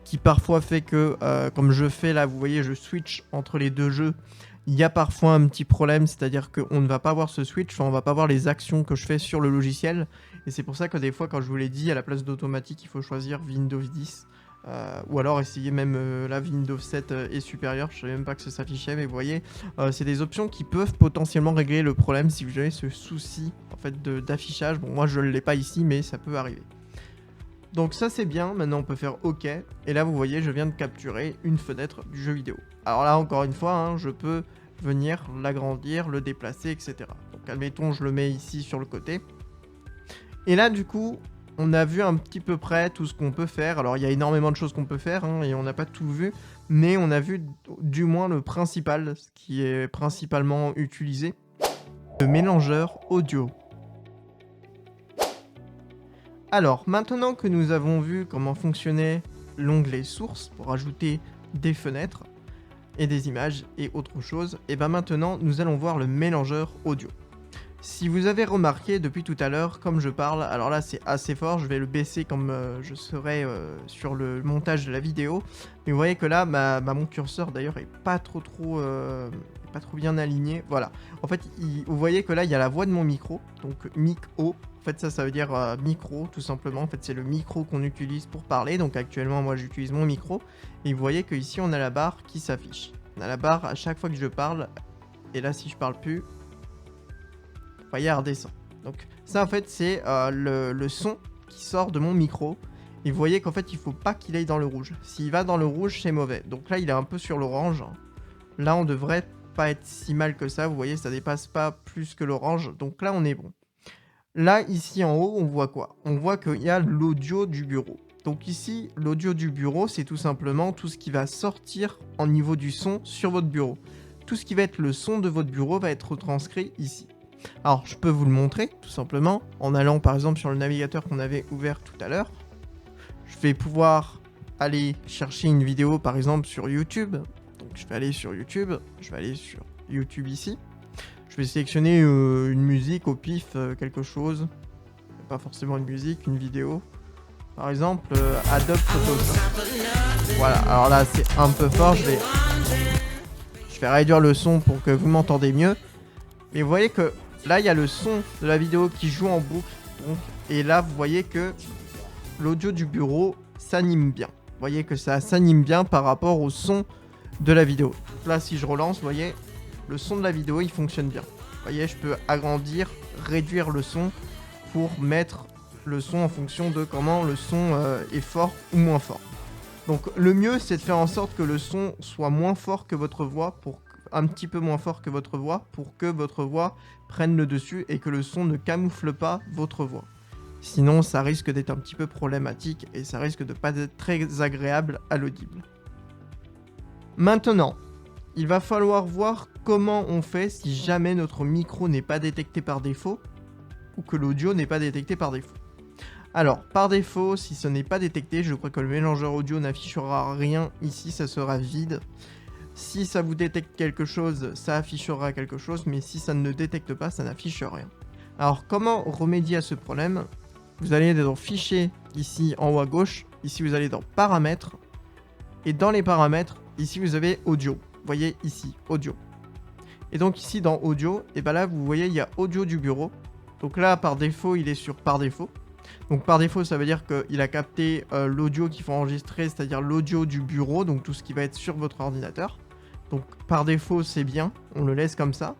Speaker 1: qui parfois fait que comme je fais là, vous voyez je switch entre les deux jeux. Il y a parfois un petit problème, c'est-à-dire qu'on ne va pas voir ce switch, enfin, on va pas voir les actions que je fais sur le logiciel. Et c'est pour ça que des fois quand je vous l'ai dit, à la place d'automatique il faut choisir Windows 10. Ou alors essayer même la Windows 7 et supérieur, je savais même pas que ça s'affichait, mais vous voyez, c'est des options qui peuvent potentiellement régler le problème si vous avez ce souci en fait d'affichage. Bon, moi je ne l'ai pas ici, mais ça peut arriver. Donc ça c'est bien, maintenant on peut faire OK, et là vous voyez, je viens de capturer une fenêtre du jeu vidéo. Alors là encore une fois, hein, je peux venir l'agrandir, le déplacer, etc. Donc admettons, je le mets ici sur le côté. Et là du coup... On a vu un petit peu près tout ce qu'on peut faire. Alors, il y a énormément de choses qu'on peut faire hein, et on n'a pas tout vu. Mais on a vu du moins le principal, ce qui est principalement utilisé. Le mélangeur audio. Alors, maintenant que nous avons vu comment fonctionnait l'onglet source pour ajouter des fenêtres et des images et autre chose, et bien maintenant, nous allons voir le mélangeur audio. Si vous avez remarqué depuis tout à l'heure, comme je parle, alors là c'est assez fort, je vais le baisser comme je serai sur le montage de la vidéo. Mais vous voyez que là, mon curseur d'ailleurs est pas pas trop bien aligné. Voilà. En fait, vous voyez que là il y a la voix de mon micro, donc mic-o. En fait, ça veut dire micro tout simplement. En fait, c'est le micro qu'on utilise pour parler. Donc actuellement, moi j'utilise mon micro. Et vous voyez qu'ici on a la barre qui s'affiche. On a la barre à chaque fois que je parle. Et là, si je parle plus, vous voyez, elle redescend. Donc ça en fait c'est le son qui sort de mon micro. Et vous voyez qu'en fait il faut pas qu'il aille dans le rouge. S'il va dans le rouge c'est mauvais. Donc là il est un peu sur l'orange. Là on devrait pas être si mal que ça. Vous voyez ça dépasse pas plus que l'orange. Donc là on est bon. Là ici en haut on voit quoi? On voit qu'il y a l'audio du bureau. Donc ici l'audio du bureau c'est tout simplement tout ce qui va sortir en niveau du son sur votre bureau. Tout ce qui va être le son de votre bureau va être retranscrit ici. Alors, je peux vous le montrer, tout simplement, en allant par exemple sur le navigateur qu'on avait ouvert tout à l'heure. Je vais pouvoir aller chercher une vidéo, par exemple, sur YouTube. Donc, je vais aller sur YouTube. Je vais aller sur YouTube ici. Je vais sélectionner une musique au pif, quelque chose. Pas forcément une musique, une vidéo. Par exemple, Adobe Photoshop. Voilà, alors là, c'est un peu fort. Je vais réduire le son pour que vous m'entendez mieux. Mais vous voyez que là, il y a le son de la vidéo qui joue en boucle. Donc, et là, vous voyez que l'audio du bureau s'anime bien. Vous voyez que ça s'anime bien par rapport au son de la vidéo. Là, si je relance, vous voyez, le son de la vidéo, il fonctionne bien. Vous voyez, je peux agrandir, réduire le son pour mettre le son en fonction de comment le son est fort ou moins fort. Donc, le mieux, c'est de faire en sorte que le son soit moins fort que votre voix un petit peu moins fort que votre voix pour que votre voix prenne le dessus et que le son ne camoufle pas votre voix. Sinon, ça risque d'être un petit peu problématique et ça risque de pas être très agréable à l'audible. Maintenant, il va falloir voir comment on fait si jamais notre micro n'est pas détecté par défaut ou que l'audio n'est pas détecté par défaut. Alors, par défaut, si ce n'est pas détecté, je crois que le mélangeur audio n'affichera rien ici, ça sera vide. Si ça vous détecte quelque chose, ça affichera quelque chose, mais si ça ne le détecte pas, ça n'affiche rien. Alors, comment remédier à ce problème? Vous allez dans Fichier, ici en haut à gauche. Ici, vous allez dans Paramètres. Et dans les paramètres, ici, vous avez Audio. Vous voyez ici, Audio. Et donc ici, dans Audio, et ben là, vous voyez, il y a Audio du bureau. Donc là, par défaut, il est sur Par défaut. Donc par défaut, ça veut dire qu'il a capté l'audio qu'il faut enregistrer, c'est-à-dire l'audio du bureau, donc tout ce qui va être sur votre ordinateur. Donc par défaut, c'est bien, on le laisse comme ça.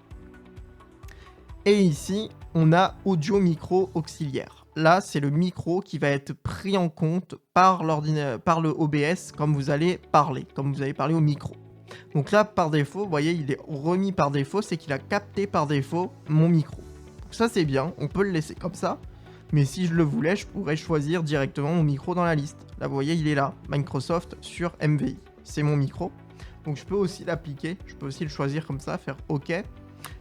Speaker 1: Et ici, on a audio micro auxiliaire. Là, c'est le micro qui va être pris en compte par le OBS comme vous allez parler au micro. Donc là, par défaut, vous voyez, il est remis par défaut, c'est qu'il a capté par défaut mon micro. Donc ça, c'est bien, on peut le laisser comme ça. Mais si je le voulais, je pourrais choisir directement mon micro dans la liste. Là, vous voyez, il est là, Microsoft sur MVI. C'est mon micro. Donc je peux aussi l'appliquer, je peux aussi le choisir comme ça, faire OK.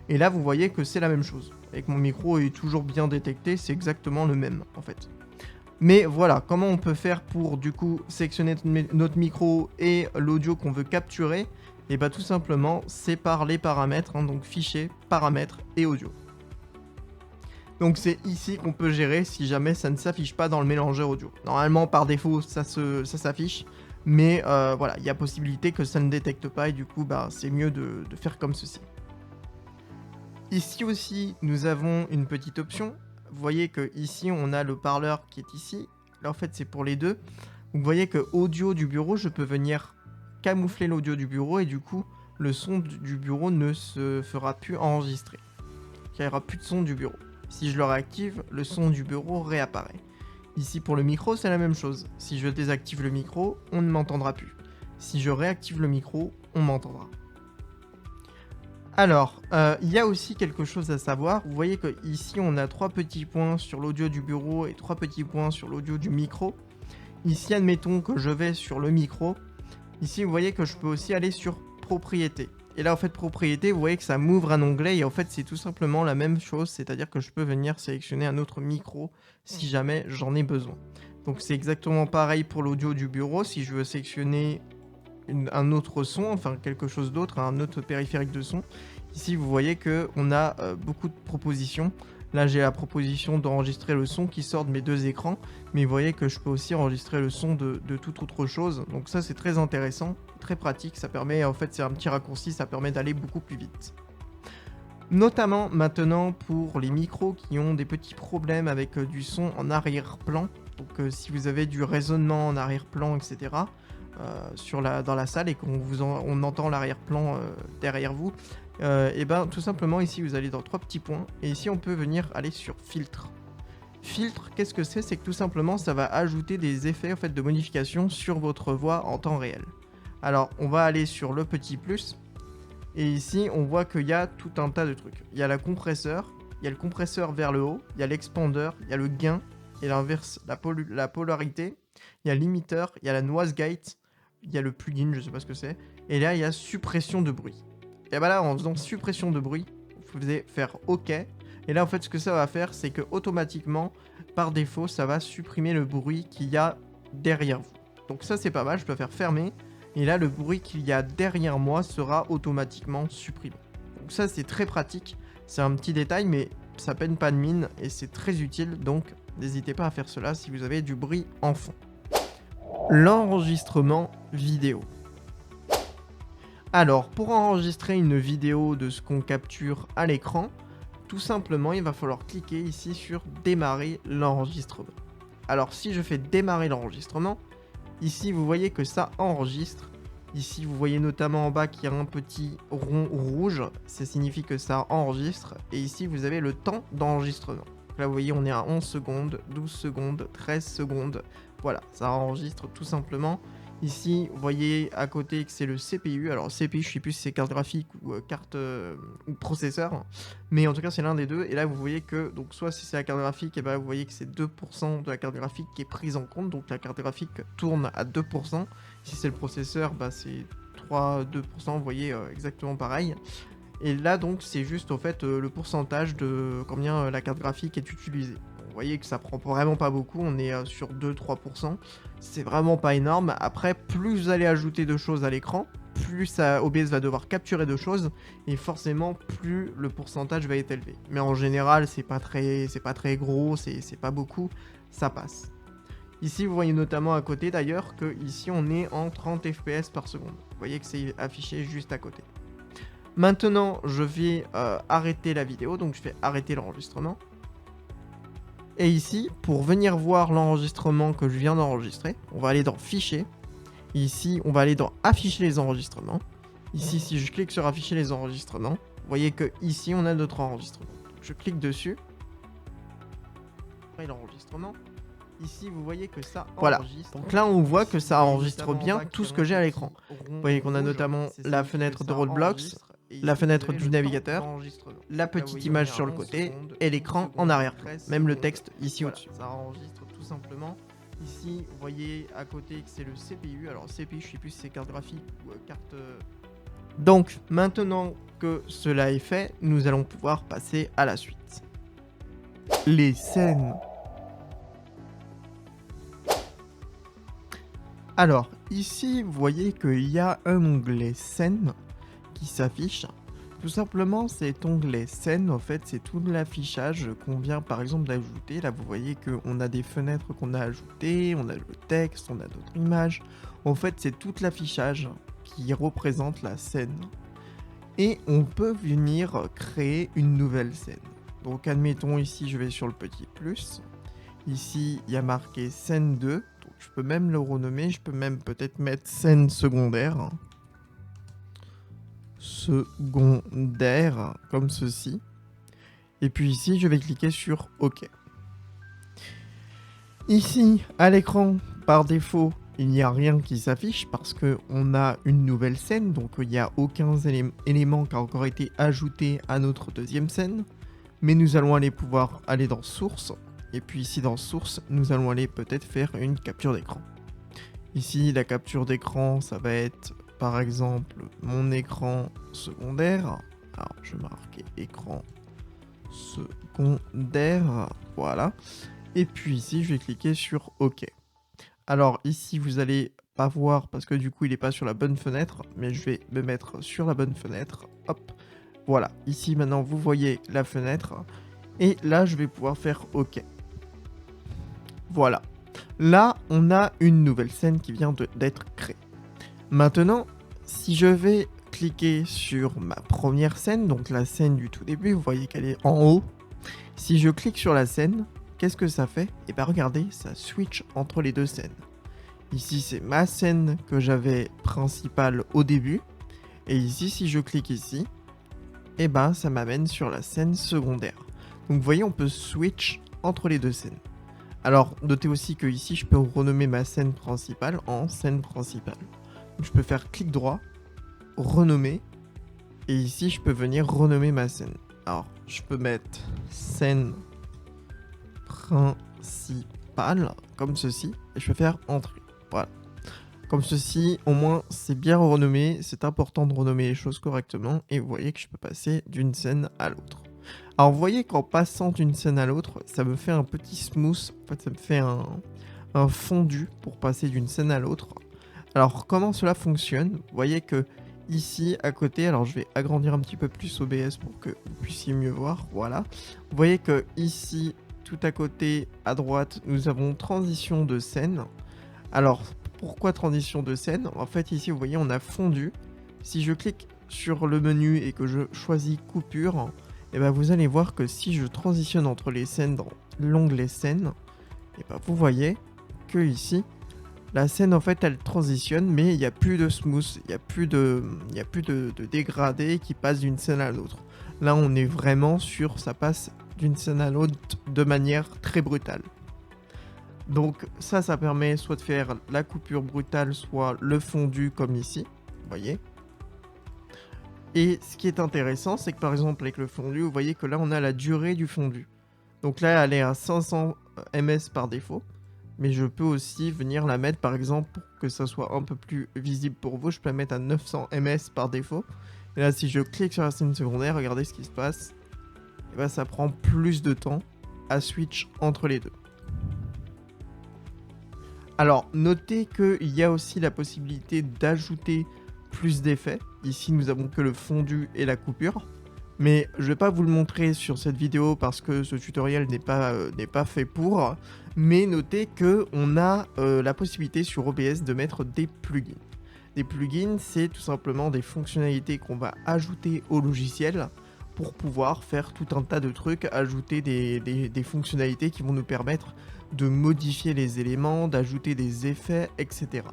Speaker 1: Et là, vous voyez que c'est la même chose. Et que mon micro est toujours bien détecté, c'est exactement le même, en fait. Mais voilà, comment on peut faire pour, du coup, sélectionner notre micro et l'audio qu'on veut capturer? Et bah tout simplement, c'est par les paramètres, hein, donc Fichier, Paramètres et Audio. Donc c'est ici qu'on peut gérer si jamais ça ne s'affiche pas dans le mélangeur audio. Normalement, par défaut, ça s'affiche. Mais voilà, il y a possibilité que ça ne détecte pas et du coup, bah, c'est mieux de faire comme ceci. Ici aussi, nous avons une petite option. Vous voyez que ici, on a le parleur qui est ici. Là, en fait, c'est pour les deux. Donc, vous voyez que audio du bureau, je peux venir camoufler l'audio du bureau et du coup, le son du bureau ne se fera plus enregistrer. Il n'y aura plus de son du bureau. Si je le réactive, le son du bureau réapparaît. Ici pour le micro, c'est la même chose. Si je désactive le micro, on ne m'entendra plus. Si je réactive le micro, on m'entendra. Alors, il y a aussi quelque chose à savoir. Vous voyez qu'ici, on a 3 petits points sur l'audio du bureau et 3 petits points sur l'audio du micro. Ici, admettons que je vais sur le micro. Ici, vous voyez que je peux aussi aller sur Propriétés. Et là, en fait, propriété, vous voyez que ça m'ouvre un onglet et en fait, c'est tout simplement la même chose, c'est-à-dire que je peux venir sélectionner un autre micro si jamais j'en ai besoin. Donc, c'est exactement pareil pour l'audio du bureau. Si je veux sélectionner un autre son, enfin quelque chose d'autre, un autre périphérique de son, Ici, vous voyez qu'on a beaucoup de propositions. Là, j'ai la proposition d'enregistrer le son qui sort de mes deux écrans, mais vous voyez que je peux aussi enregistrer le son de toute autre chose. Donc ça, c'est très intéressant, très pratique. Ça permet, en fait, c'est un petit raccourci, ça permet d'aller beaucoup plus vite. Notamment maintenant pour les micros qui ont des petits problèmes avec du son en arrière-plan. Donc si vous avez du résonnement en arrière-plan, etc. Dans la salle et on entend l'arrière-plan derrière vous, et ben tout simplement ici vous allez dans trois petits points et ici on peut venir aller sur filtre. Filtre, qu'est-ce que c'est? C'est que tout simplement ça va ajouter des effets en fait de modification sur votre voix en temps réel. Alors on va aller sur le petit plus. Et ici, on voit qu'il y a tout un tas de trucs. Il y a le compresseur vers le haut, il y a l'expander, il y a le gain, et l'inverse, la polarité, il y a limiteur, il y a la noise gate, il y a le plugin, je sais pas ce que c'est, et là, il y a suppression de bruit. Et bah là, en faisant suppression de bruit, vous pouvez faire OK, et là, en fait, ce que ça va faire, c'est que automatiquement, par défaut, ça va supprimer le bruit qu'il y a derrière vous. Donc ça, c'est pas mal, je peux faire fermer. Et là, le bruit qu'il y a derrière moi sera automatiquement supprimé. Donc ça, c'est très pratique. C'est un petit détail, mais ça peine pas de mine et c'est très utile. Donc, n'hésitez pas à faire cela si vous avez du bruit en fond. L'enregistrement vidéo. Alors, pour enregistrer une vidéo de ce qu'on capture à l'écran, tout simplement, il va falloir cliquer ici sur démarrer l'enregistrement. Alors, si je fais démarrer l'enregistrement, ici, vous voyez que ça enregistre. Ici, vous voyez notamment en bas qu'il y a un petit rond rouge. Ça signifie que ça enregistre. Et ici, vous avez le temps d'enregistrement. Là, vous voyez, on est à 11 secondes, 12 secondes, 13 secondes. Voilà, ça enregistre tout simplement. Ici, vous voyez à côté que c'est le CPU. Alors, CPU, je ne sais plus si c'est carte graphique ou carte ou processeur. Mais en tout cas, c'est l'un des deux. Et là, vous voyez que, donc, soit si c'est la carte graphique, et ben, vous voyez que c'est 2% de la carte graphique qui est prise en compte. Donc, la carte graphique tourne à 2%. Si c'est le processeur, bah, c'est 2%. Vous voyez, exactement pareil. Et là, donc, c'est juste, au fait, le pourcentage de combien la carte graphique est utilisée. Vous voyez que ça prend vraiment pas beaucoup. On est sur 2-3%. C'est vraiment pas énorme. Après, plus vous allez ajouter de choses à l'écran, plus OBS va devoir capturer de choses et forcément plus le pourcentage va être élevé. Mais en général, c'est pas très gros, c'est pas beaucoup, ça passe. Ici, vous voyez notamment à côté d'ailleurs que ici on est en 30 fps par seconde. Vous voyez que c'est affiché juste à côté. Maintenant, je vais arrêter la vidéo, donc je fais arrêter l'enregistrement. Et ici, pour venir voir l'enregistrement que je viens d'enregistrer, on va aller dans Fichier. Ici, on va aller dans Afficher les enregistrements. Ici, si je clique sur Afficher les enregistrements, vous voyez que ici, on a notre enregistrement. Donc, je clique dessus. Et l'enregistrement. Ici, vous voyez que ça enregistre. Voilà. Donc là, on voit que ça enregistre bien tout ce que j'ai à l'écran. Vous voyez qu'on a notamment la fenêtre de Roblox, la fenêtre du navigateur, la petite image sur le côté et l'écran en arrière-plan. Même le texte ici au-dessus. Ça enregistre tout simplement. Ici, vous voyez à côté que c'est le CPU. Alors CPU, je ne sais plus si c'est carte graphique ou carte... Donc, maintenant que cela est fait, nous allons pouvoir passer à la suite. Les scènes. Alors, ici, vous voyez qu'il y a un onglet scène qui s'affiche. Tout simplement, cet onglet scène, en fait, c'est tout l'affichage qu'on vient par exemple d'ajouter. Là, vous voyez qu'on a des fenêtres qu'on a ajoutées, on a le texte, on a d'autres images. En fait, c'est tout l'affichage qui représente la scène. Et on peut venir créer une nouvelle scène. Donc, admettons, ici, je vais sur le petit plus. Ici, il y a marqué scène 2. Donc, je peux même le renommer. Je peux même peut-être mettre scène secondaire. Secondaire, comme ceci. Et puis ici, je vais cliquer sur OK. Ici, à l'écran, par défaut, il n'y a rien qui s'affiche parce qu'on a une nouvelle scène. Donc, il n'y a aucun élément qui a encore été ajouté à notre deuxième scène. Mais nous allons pouvoir aller dans Source. Et puis ici, dans Source, nous allons aller peut-être faire une capture d'écran. Ici, la capture d'écran, ça va être, par exemple, mon écran secondaire. Alors, je vais marquer écran secondaire. Voilà. Et puis ici, je vais cliquer sur OK. Alors ici, vous allez pas voir parce que du coup, il n'est pas sur la bonne fenêtre. Mais je vais me mettre sur la bonne fenêtre. Hop. Voilà, ici maintenant vous voyez la fenêtre. Et là, je vais pouvoir faire OK. Voilà. Là, on a une nouvelle scène qui vient d'être créée. Maintenant, si je vais cliquer sur ma première scène, donc la scène du tout début, vous voyez qu'elle est en haut. Si je clique sur la scène, qu'est-ce que ça fait? Et bien regardez, ça switch entre les deux scènes. Ici, c'est ma scène que j'avais principale au début. Et ici, si je clique ici, et ben ça m'amène sur la scène secondaire. Donc vous voyez, on peut switch entre les deux scènes. Alors, notez aussi que ici, je peux renommer ma scène principale en scène principale. Donc, je peux faire clic droit, renommer, et ici, je peux venir renommer ma scène. Alors, je peux mettre scène principale, comme ceci, et je peux faire entrée. Voilà. Comme ceci, au moins, c'est bien renommé. C'est important de renommer les choses correctement, et vous voyez que je peux passer d'une scène à l'autre. Alors vous voyez qu'en passant d'une scène à l'autre, ça me fait un petit smooth, en fait ça me fait un fondu pour passer d'une scène à l'autre. Alors comment cela fonctionne? Vous voyez que ici à côté, alors je vais agrandir un petit peu plus OBS pour que vous puissiez mieux voir, voilà. Vous voyez que ici, tout à côté, à droite, nous avons transition de scène. Alors pourquoi transition de scène? En fait ici vous voyez on a fondu. Si je clique sur le menu et que je choisis coupure, et ben vous allez voir que si je transitionne entre les scènes dans l'onglet scène, et ben vous voyez que ici, la scène en fait elle transitionne, mais il n'y a plus de smooth, il n'y a plus de dégradé qui passe d'une scène à l'autre. Là on est vraiment sur ça passe d'une scène à l'autre de manière très brutale. Donc ça permet soit de faire la coupure brutale, soit le fondu comme ici, vous voyez. Et ce qui est intéressant, c'est que par exemple avec le fondu, vous voyez que là on a la durée du fondu. Donc là elle est à 500 ms par défaut. Mais je peux aussi venir la mettre par exemple pour que ça soit un peu plus visible pour vous. Je peux la mettre à 900 ms par défaut. Et là si je clique sur la scène secondaire, regardez ce qui se passe. Et ben, ça prend plus de temps à switch entre les deux. Alors notez qu'il y a aussi la possibilité d'ajouter plus d'effets. Ici nous avons que le fondu et la coupure. Mais je ne vais pas vous le montrer sur cette vidéo parce que ce tutoriel n'est pas fait pour. Mais notez qu'on a la possibilité sur OBS de mettre des plugins. Des plugins, c'est tout simplement des fonctionnalités qu'on va ajouter au logiciel pour pouvoir faire tout un tas de trucs, ajouter des fonctionnalités qui vont nous permettre de modifier les éléments, d'ajouter des effets, etc.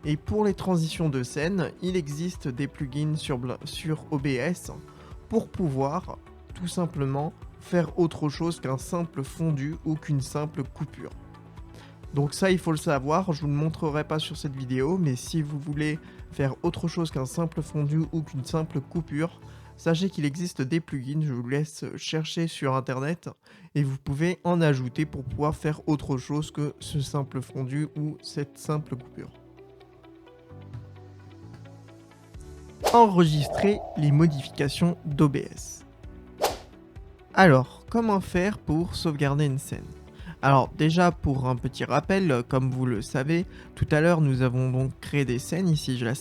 Speaker 1: Et pour les transitions de scène, il existe des plugins sur OBS pour pouvoir tout simplement faire autre chose qu'un simple fondu ou qu'une simple coupure. Donc ça il faut le savoir, je vous le montrerai pas sur cette vidéo, mais si vous voulez faire autre chose qu'un simple fondu ou qu'une simple coupure, sachez qu'il existe des plugins, je vous laisse chercher sur internet et vous pouvez en ajouter pour pouvoir faire autre chose que ce simple fondu ou cette simple coupure. Enregistrer les modifications d'OBS. Alors, comment faire pour sauvegarder une scène? Alors déjà pour un petit rappel, comme vous le savez, tout à l'heure nous avons donc créé des scènes, ici j'ai la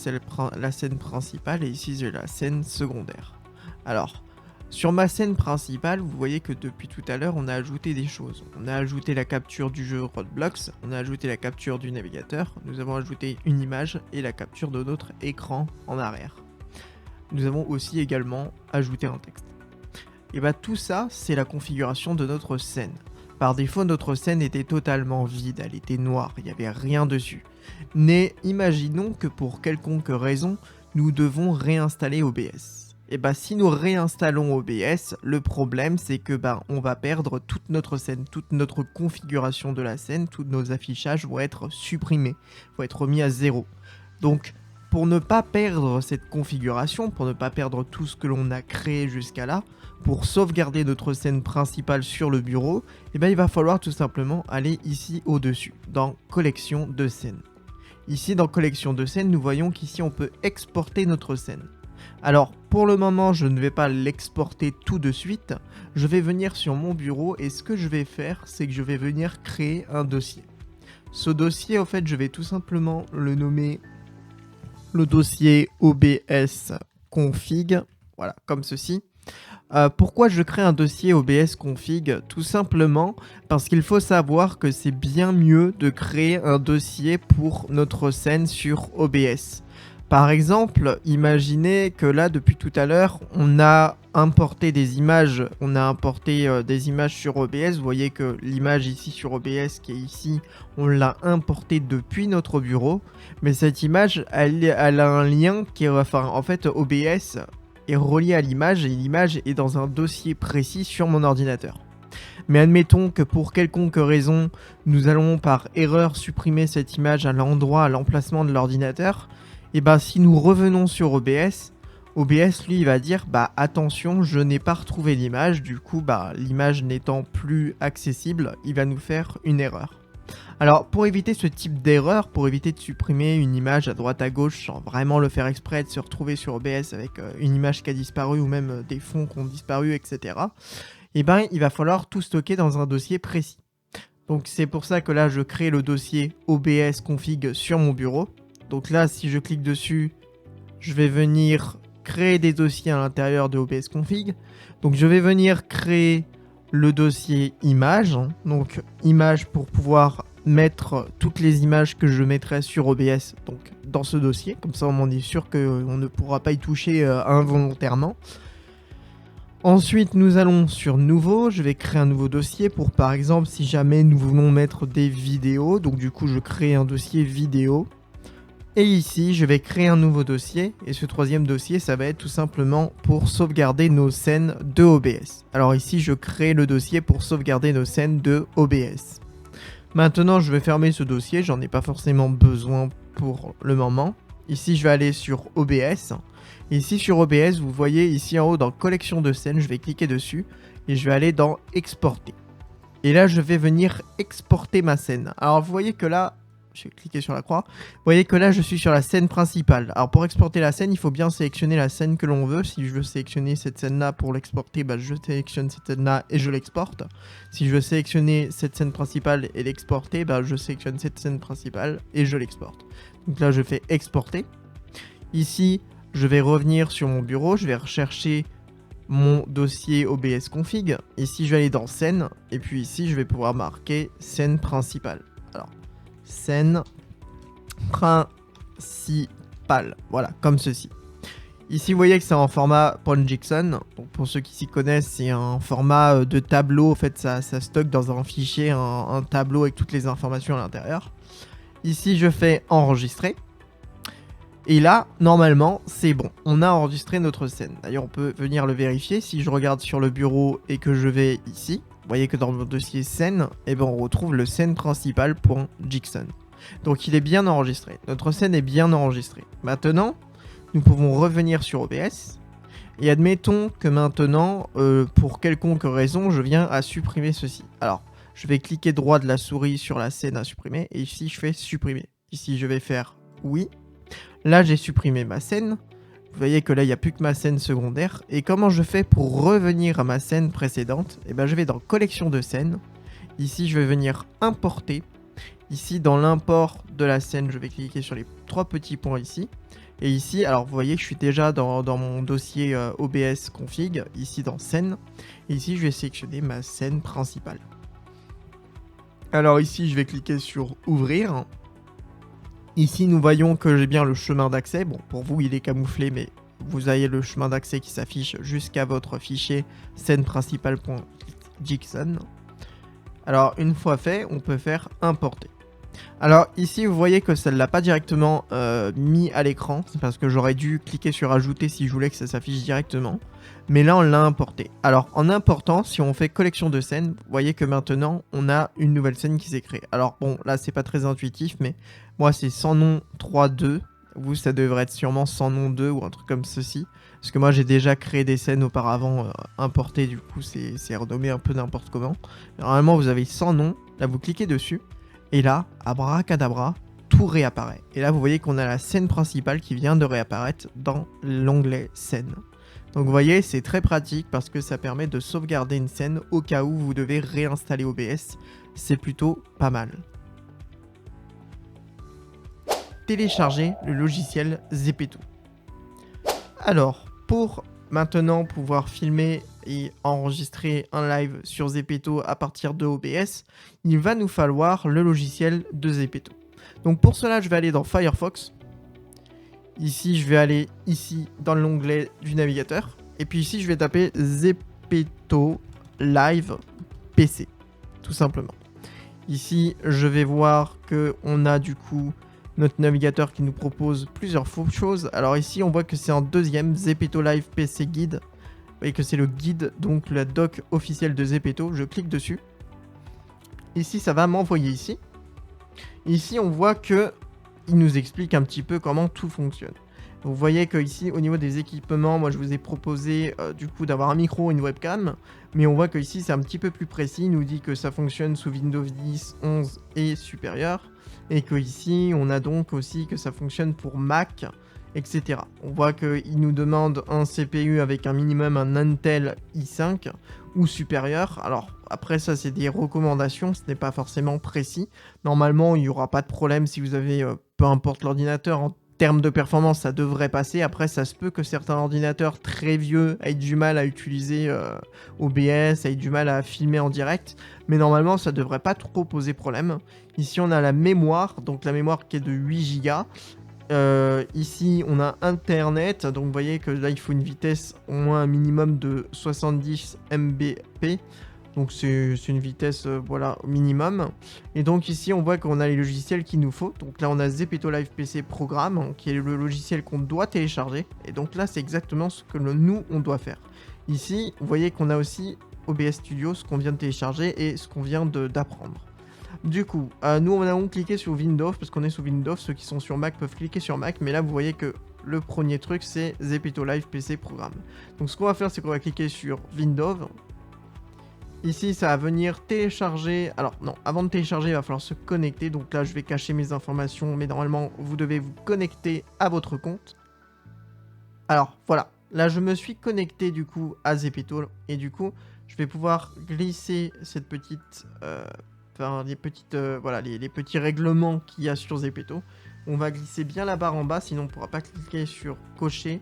Speaker 1: scène principale et ici j'ai la scène secondaire. Alors, sur ma scène principale, vous voyez que depuis tout à l'heure on a ajouté des choses. On a ajouté la capture du jeu Roblox, on a ajouté la capture du navigateur, nous avons ajouté une image et la capture de notre écran en arrière. Nous avons aussi également ajouté un texte. Et bah tout ça, c'est la configuration de notre scène. Par défaut, notre scène était totalement vide, elle était noire, il n'y avait rien dessus. Mais imaginons que pour quelconque raison, nous devons réinstaller OBS. Et bah si nous réinstallons OBS, le problème c'est que on va perdre toute notre scène, toute notre configuration de la scène, tous nos affichages vont être supprimés, vont être mis à zéro. Donc pour ne pas perdre cette configuration, pour ne pas perdre tout ce que l'on a créé jusqu'à là, pour sauvegarder notre scène principale sur le bureau, il va falloir tout simplement aller ici au-dessus, dans collection de scènes. Ici dans collection de scènes, nous voyons qu'ici on peut exporter notre scène. Alors pour le moment, je ne vais pas l'exporter tout de suite, je vais venir sur mon bureau et ce que je vais faire, c'est que je vais venir créer un dossier. Ce dossier, en fait, je vais tout simplement le nommer le dossier OBS config, voilà, comme ceci. Pourquoi je crée un dossier OBS config? Tout simplement parce qu'il faut savoir que c'est bien mieux de créer un dossier pour notre scène sur OBS. Par exemple, imaginez que là, depuis tout à l'heure, on a importé des images. On a importé des images sur OBS. Vous voyez que l'image ici sur OBS qui est ici, on l'a importée depuis notre bureau. Mais cette image, elle a un lien qui est... Enfin, en fait, OBS est relié à l'image et l'image est dans un dossier précis sur mon ordinateur. Mais admettons que pour quelconque raison, nous allons par erreur supprimer cette image à l'endroit, à l'emplacement de l'ordinateur, et ben si nous revenons sur OBS, OBS lui il va dire bah attention, je n'ai pas retrouvé l'image, du coup bah l'image n'étant plus accessible, il va nous faire une erreur. Alors pour éviter ce type d'erreur, pour éviter de supprimer une image à droite à gauche sans vraiment le faire exprès, de se retrouver sur OBS avec une image qui a disparu ou même des fonds qui ont disparu, etc. Et ben il va falloir tout stocker dans un dossier précis. Donc c'est pour ça que là je crée le dossier OBS config sur mon bureau. Donc là si je clique dessus, je vais venir créer des dossiers à l'intérieur de OBS config. Donc je vais venir créer le dossier image. Donc image pour pouvoir mettre toutes les images que je mettrai sur OBS donc dans ce dossier. Comme ça on est sûr qu'on ne pourra pas y toucher involontairement. Ensuite, nous allons sur nouveau, je vais créer un nouveau dossier pour par exemple si jamais nous voulons mettre des vidéos, donc du coup je crée un dossier vidéo. Et ici, je vais créer un nouveau dossier et ce troisième dossier, ça va être tout simplement pour sauvegarder nos scènes de OBS. Alors ici, je crée le dossier pour sauvegarder nos scènes de OBS. Maintenant, je vais fermer ce dossier, j'en ai pas forcément besoin pour le moment. Ici, je vais aller sur OBS. Ici sur OBS, vous voyez ici en haut dans collection de scènes, je vais cliquer dessus et je vais aller dans exporter. Et là, je vais venir exporter ma scène. Alors, vous voyez que là, je vais cliquer sur la croix. Vous voyez que là, je suis sur la scène principale. Alors, pour exporter la scène, il faut bien sélectionner la scène que l'on veut. Si je veux sélectionner cette scène-là pour l'exporter, bah, je sélectionne cette scène-là et je l'exporte. Si je veux sélectionner cette scène principale et l'exporter, bah, je sélectionne cette scène principale et je l'exporte. Donc là, je fais exporter. Ici, je vais revenir sur mon bureau, je vais rechercher mon dossier OBS config. Ici, je vais aller dans scène. Et puis ici, je vais pouvoir marquer scène principale. Alors, scène principale. Voilà, comme ceci. Ici, vous voyez que c'est en format .json. Donc, pour ceux qui s'y connaissent, c'est un format de tableau. En fait, ça stocke dans un fichier, un tableau avec toutes les informations à l'intérieur. Ici, je fais enregistrer. Et là, normalement, c'est bon. On a enregistré notre scène. D'ailleurs, on peut venir le vérifier. Si je regarde sur le bureau et que je vais ici, vous voyez que dans mon dossier scène, eh ben, on retrouve le scène principal.json. Donc, il est bien enregistré. Notre scène est bien enregistrée. Maintenant, nous pouvons revenir sur OBS. Et admettons que maintenant, pour quelconque raison, je viens à supprimer ceci. Alors, je vais cliquer droit de la souris sur la scène à supprimer. Et ici, je fais supprimer. Ici, je vais faire oui. Là, j'ai supprimé ma scène. Vous voyez que là, il n'y a plus que ma scène secondaire. Et comment je fais pour revenir à ma scène précédente? Eh bien, je vais dans collection de scènes. Ici, je vais venir importer. Ici, dans l'import de la scène, je vais cliquer sur les trois petits points ici. Et ici, alors vous voyez que je suis déjà dans mon dossier OBS config. Ici, dans scène. Et ici, je vais sélectionner ma scène principale. Alors ici, je vais cliquer sur ouvrir. Ici, nous voyons que j'ai bien le chemin d'accès. Bon, pour vous, il est camouflé, mais vous avez le chemin d'accès qui s'affiche jusqu'à votre fichier scène principale.json. Alors, une fois fait, on peut faire importer. Alors ici, vous voyez que ça ne l'a pas directement mis à l'écran. C'est parce que j'aurais dû cliquer sur ajouter si je voulais que ça s'affiche directement. Mais là, on l'a importé. Alors, en important, si on fait collection de scènes, vous voyez que maintenant, on a une nouvelle scène qui s'est créée. Alors, bon, là, c'est pas très intuitif, mais moi, c'est sans nom 3.2. Vous, ça devrait être sûrement sans nom 2 ou un truc comme ceci. Parce que moi, j'ai déjà créé des scènes auparavant importées. Du coup, c'est renommé un peu n'importe comment. Normalement, vous avez sans nom. Là, vous cliquez dessus. Et là, abracadabra, tout réapparaît. Et là, vous voyez qu'on a la scène principale qui vient de réapparaître dans l'onglet scène. Donc vous voyez, c'est très pratique parce que ça permet de sauvegarder une scène au cas où vous devez réinstaller OBS. C'est plutôt pas mal. Télécharger le logiciel Zepeto. Alors, pour maintenant pouvoir filmer et enregistrer un live sur Zepeto à partir de OBS, il va nous falloir le logiciel de Zepeto. Donc pour cela, je vais aller dans Firefox. Ici, je vais aller ici dans l'onglet du navigateur. Et puis ici, je vais taper Zepeto Live PC, tout simplement. Ici, je vais voir qu'on a du coup notre navigateur qui nous propose plusieurs choses. Alors ici, on voit que c'est en deuxième, Zepeto Live PC Guide. Vous voyez que c'est le guide, donc la doc officielle de Zepeto. Je clique dessus. Ici, ça va m'envoyer ici. Ici, on voit que il nous explique un petit peu comment tout fonctionne. Vous voyez que ici, au niveau des équipements, moi je vous ai proposé du coup d'avoir un micro et une webcam, mais on voit que ici c'est un petit peu plus précis. Il nous dit que ça fonctionne sous Windows 10, 11 et supérieur, et que ici on a donc aussi que ça fonctionne pour Mac, etc. On voit qu'il nous demande un CPU avec un minimum un Intel i5 ou supérieur. Alors après ça c'est des recommandations, ce n'est pas forcément précis. Normalement il n'y aura pas de problème si vous avez peu importe l'ordinateur. En termes de performance ça devrait passer. Après ça se peut que certains ordinateurs très vieux aient du mal à utiliser OBS, aient du mal à filmer en direct. Mais normalement ça devrait pas trop poser problème. Ici on a la mémoire, donc la mémoire qui est de 8 Go. Ici on a internet, donc vous voyez que là il faut une vitesse au moins un minimum de 70 Mbps, donc c'est une vitesse voilà minimum. Et donc ici on voit qu'on a les logiciels qu'il nous faut. Donc là on a Zepeto Live PC Programme qui est le logiciel qu'on doit télécharger, et donc là c'est exactement ce que nous on doit faire. Ici vous voyez qu'on a aussi OBS Studio, ce qu'on vient de télécharger et ce qu'on vient d'apprendre. Du coup, nous on a cliqué sur Windows parce qu'on est sous Windows. Ceux qui sont sur Mac peuvent cliquer sur Mac, mais là vous voyez que le premier truc c'est Zepeto Live PC Programme. Donc ce qu'on va faire c'est qu'on va cliquer sur Windows. Ici ça va venir télécharger. Alors non, avant de télécharger il va falloir se connecter. Donc là je vais cacher mes informations, mais normalement vous devez vous connecter à votre compte. Alors voilà, là je me suis connecté du coup à Zepeto et du coup je vais pouvoir glisser cette petite... Enfin, les petits règlements qu'il y a sur Zepeto. On va glisser bien la barre en bas, sinon on ne pourra pas cliquer sur cocher.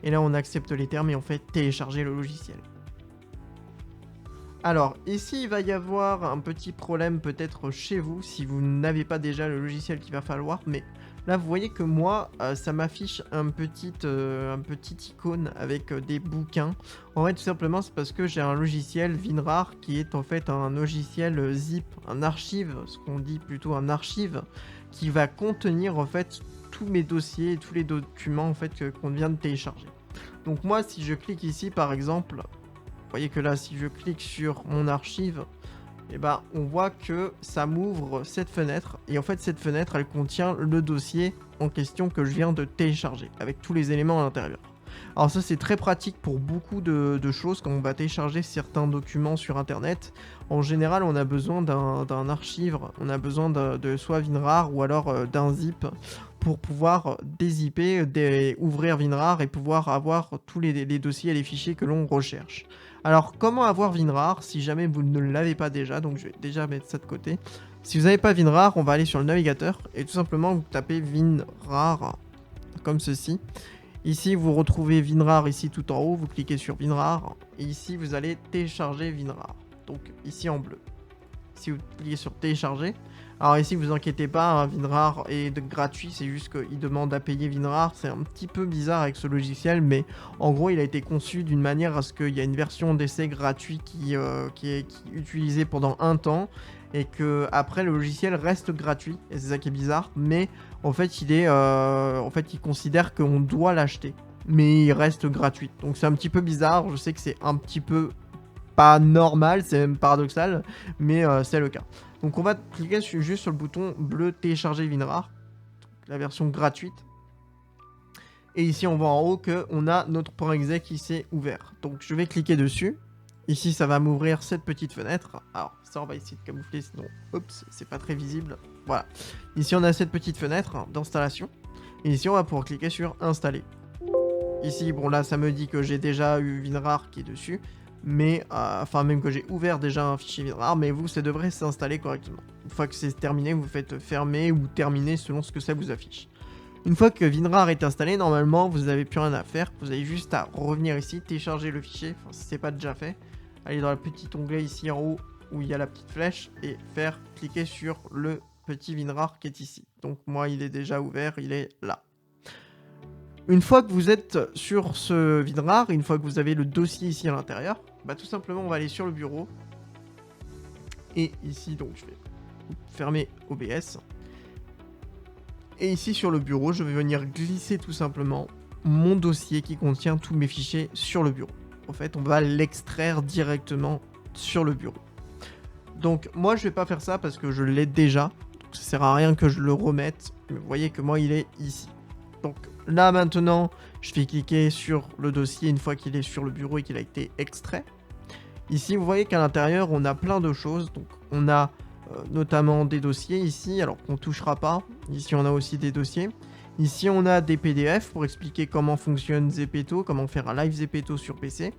Speaker 1: Et là, on accepte les termes et on fait télécharger le logiciel. Alors, ici, il va y avoir un petit problème peut-être chez vous, si vous n'avez pas déjà le logiciel qu'il va falloir. Mais là, vous voyez que moi, ça m'affiche un petit icône avec des bouquins. En fait, tout simplement, c'est parce que j'ai un logiciel WinRAR qui est en fait un logiciel zip, un archive, ce qu'on dit plutôt un archive, qui va contenir en fait tous mes dossiers, tous les documents en fait qu'on vient de télécharger. Donc moi, si je clique ici, par exemple, vous voyez que là, si je clique sur mon archive, et ben, on voit que ça m'ouvre cette fenêtre. Et en fait, cette fenêtre, elle contient le dossier en question que je viens de télécharger, avec tous les éléments à l'intérieur. Alors ça, c'est très pratique pour beaucoup de choses quand on va télécharger certains documents sur Internet. En général, on a besoin d'un archive, on a besoin de soit WinRAR ou alors d'un zip pour pouvoir dézipper, ouvrir WinRAR et pouvoir avoir tous les dossiers et les fichiers que l'on recherche. Alors, comment avoir WinRAR si jamais vous ne l'avez pas déjà? Donc, je vais déjà mettre ça de côté. Si vous n'avez pas WinRAR, on va aller sur le navigateur et tout simplement vous tapez WinRAR comme ceci. Ici, vous retrouvez WinRAR ici tout en haut. Vous cliquez sur WinRAR et ici, vous allez télécharger WinRAR. Donc, ici en bleu. Si vous cliquez sur télécharger. Alors ici, vous inquiétez pas, hein, WinRAR est gratuit, c'est juste qu'il demande à payer WinRAR. C'est un petit peu bizarre avec ce logiciel, mais en gros, il a été conçu d'une manière à ce qu'il y a une version d'essai gratuit qui est utilisée pendant un temps, et que après le logiciel reste gratuit, et c'est ça qui est bizarre, mais en fait, il considère qu'on doit l'acheter, mais il reste gratuit. Donc c'est un petit peu bizarre, je sais que c'est un petit peu pas normal, c'est même paradoxal, mais c'est le cas. Donc on va cliquer juste sur le bouton bleu télécharger WinRAR, la version gratuite. Et ici on voit en haut qu'on a notre .exe qui s'est ouvert. Donc je vais cliquer dessus. Ici ça va m'ouvrir cette petite fenêtre. Alors ça on va essayer de camoufler sinon, oups, c'est pas très visible. Voilà. Ici on a cette petite fenêtre d'installation. Et ici on va pouvoir cliquer sur installer. Ici bon là ça me dit que j'ai déjà eu WinRAR qui est dessus. Mais, enfin même que j'ai ouvert déjà un fichier WinRAR, mais vous, ça devrait s'installer correctement. Une fois que c'est terminé, vous faites fermer ou terminer selon ce que ça vous affiche. Une fois que WinRAR est installé, normalement, vous n'avez plus rien à faire. Vous avez juste à revenir ici, télécharger le fichier, enfin, si ce n'est pas déjà fait. Aller dans le petit onglet ici en haut où il y a la petite flèche et faire cliquer sur le petit WinRAR qui est ici. Donc moi, il est déjà ouvert, il est là. Une fois que vous êtes sur ce WinRAR, une fois que vous avez le dossier ici à l'intérieur, bah, tout simplement, on va aller sur le bureau. Et ici, donc, je vais fermer OBS. Et ici, sur le bureau, je vais venir glisser tout simplement mon dossier qui contient tous mes fichiers sur le bureau. En fait, on va l'extraire directement sur le bureau. Donc, moi, je vais pas faire ça parce que je l'ai déjà. Donc, ça sert à rien que je le remette. Mais vous voyez que moi, il est ici. Donc, là, maintenant, je vais cliquer sur le dossier une fois qu'il est sur le bureau et qu'il a été extrait. Ici, vous voyez qu'à l'intérieur, on a plein de choses. Donc, on a notamment des dossiers ici, alors qu'on ne touchera pas. Ici, on a aussi des dossiers. Ici, on a des PDF pour expliquer comment fonctionne Zepeto, comment faire un live Zepeto sur PC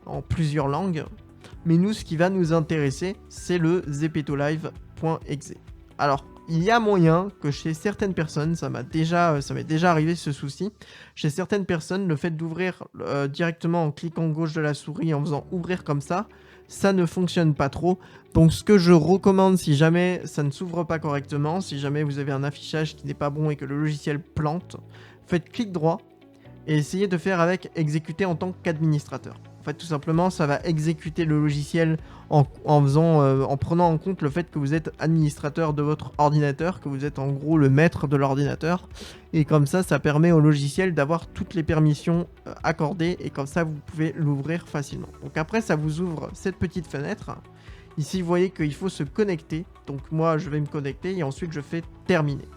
Speaker 1: en plusieurs langues. Mais nous, ce qui va nous intéresser, c'est le zepetolive.exe. Alors, il y a moyen que chez certaines personnes, ça m'est déjà arrivé ce souci, chez certaines personnes, le fait d'ouvrir directement en cliquant gauche de la souris, en faisant ouvrir comme ça ne fonctionne pas trop. Donc ce que je recommande si jamais ça ne s'ouvre pas correctement, si jamais vous avez un affichage qui n'est pas bon et que le logiciel plante, faites clic droit et essayez de faire avec exécuter en tant qu'administrateur. En fait, tout simplement, ça va exécuter le logiciel en prenant en compte le fait que vous êtes administrateur de votre ordinateur, que vous êtes en gros le maître de l'ordinateur. Et comme ça permet au logiciel d'avoir toutes les permissions accordées et comme ça, vous pouvez l'ouvrir facilement. Donc après, ça vous ouvre cette petite fenêtre. Ici, vous voyez qu'il faut se connecter. Donc moi, je vais me connecter et ensuite, je fais terminer.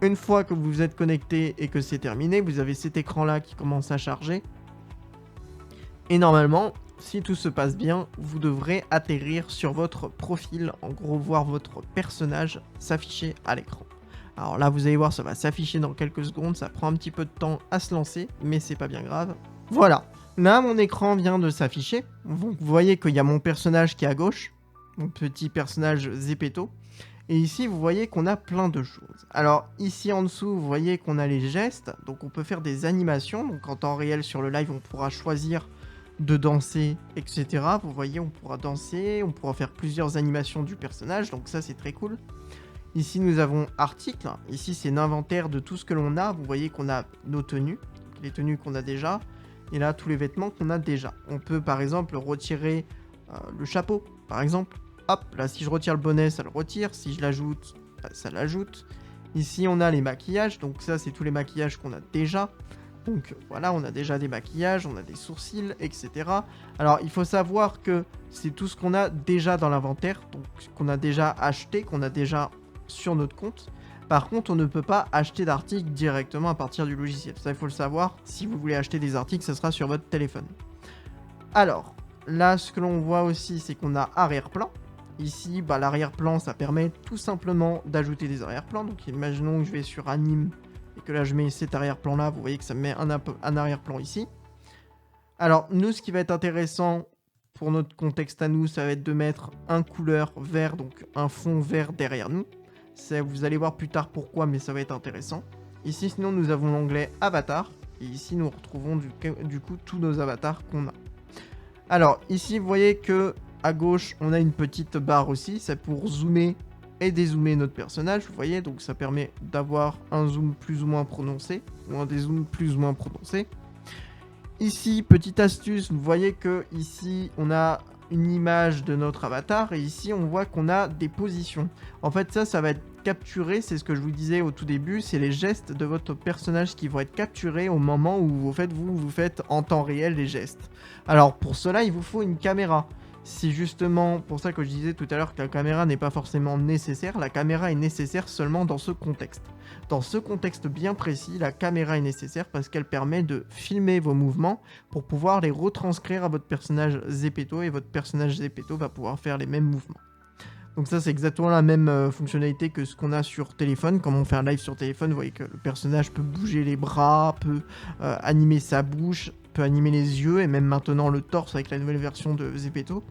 Speaker 1: Une fois que vous êtes connecté et que c'est terminé, vous avez cet écran-là qui commence à charger. Et normalement, si tout se passe bien, vous devrez atterrir sur votre profil, en gros voir votre personnage s'afficher à l'écran. Alors là, vous allez voir, ça va s'afficher dans quelques secondes, ça prend un petit peu de temps à se lancer, mais c'est pas bien grave. Voilà, là mon écran vient de s'afficher, vous voyez qu'il y a mon personnage qui est à gauche, mon petit personnage Zepeto. Et ici, vous voyez qu'on a plein de choses. Alors, ici en dessous, vous voyez qu'on a les gestes. Donc, on peut faire des animations. Donc, en temps réel, sur le live, on pourra choisir de danser, etc. Vous voyez, on pourra danser, on pourra faire plusieurs animations du personnage, donc ça c'est très cool. Ici nous avons articles, ici c'est l'inventaire de tout ce que l'on a, vous voyez qu'on a nos tenues, les tenues qu'on a déjà, et là tous les vêtements qu'on a déjà. On peut par exemple retirer le chapeau, par exemple, hop, là si je retire le bonnet ça le retire, si je l'ajoute, ça l'ajoute. Ici on a les maquillages, donc ça c'est tous les maquillages qu'on a déjà. Donc voilà, on a déjà des maquillages, on a des sourcils, etc. Alors il faut savoir que c'est tout ce qu'on a déjà dans l'inventaire, donc qu'on a déjà acheté, qu'on a déjà sur notre compte. Par contre, on ne peut pas acheter d'articles directement à partir du logiciel. Ça, il faut le savoir. Si vous voulez acheter des articles, ça sera sur votre téléphone. Alors, là, ce que l'on voit aussi, c'est qu'on a arrière-plan. Ici, l'arrière-plan, ça permet tout simplement d'ajouter des arrière-plans. Donc imaginons que je vais sur Anime et que là je mets cet arrière-plan là, vous voyez que ça me met un arrière-plan ici. Alors nous, ce qui va être intéressant pour notre contexte à nous, ça va être de mettre un couleur vert, donc un fond vert derrière nous. Ça, vous allez voir plus tard pourquoi, mais ça va être intéressant. Ici sinon nous avons l'onglet avatar, et ici nous retrouvons du coup tous nos avatars qu'on a. Alors ici vous voyez que à gauche on a une petite barre aussi, c'est pour zoomer et dézoomer notre personnage, vous voyez, donc ça permet d'avoir un zoom plus ou moins prononcé, ou un dézoom plus ou moins prononcé. Ici, petite astuce, vous voyez que ici on a une image de notre avatar, et ici on voit qu'on a des positions. En fait ça va être capturé, c'est ce que je vous disais au tout début, c'est les gestes de votre personnage qui vont être capturés au moment où vous faites en temps réel les gestes. Alors pour cela, il vous faut une caméra. C'est justement pour ça que je disais tout à l'heure que la caméra n'est pas forcément nécessaire. La caméra est nécessaire seulement dans ce contexte. Dans ce contexte bien précis, la caméra est nécessaire parce qu'elle permet de filmer vos mouvements pour pouvoir les retranscrire à votre personnage Zepeto, et votre personnage Zepeto va pouvoir faire les mêmes mouvements. Donc ça, c'est exactement la même fonctionnalité que ce qu'on a sur téléphone. Quand on fait un live sur téléphone, vous voyez que le personnage peut bouger les bras, peut animer sa bouche, peut animer les yeux, et même maintenant le torse avec la nouvelle version de Zepeto.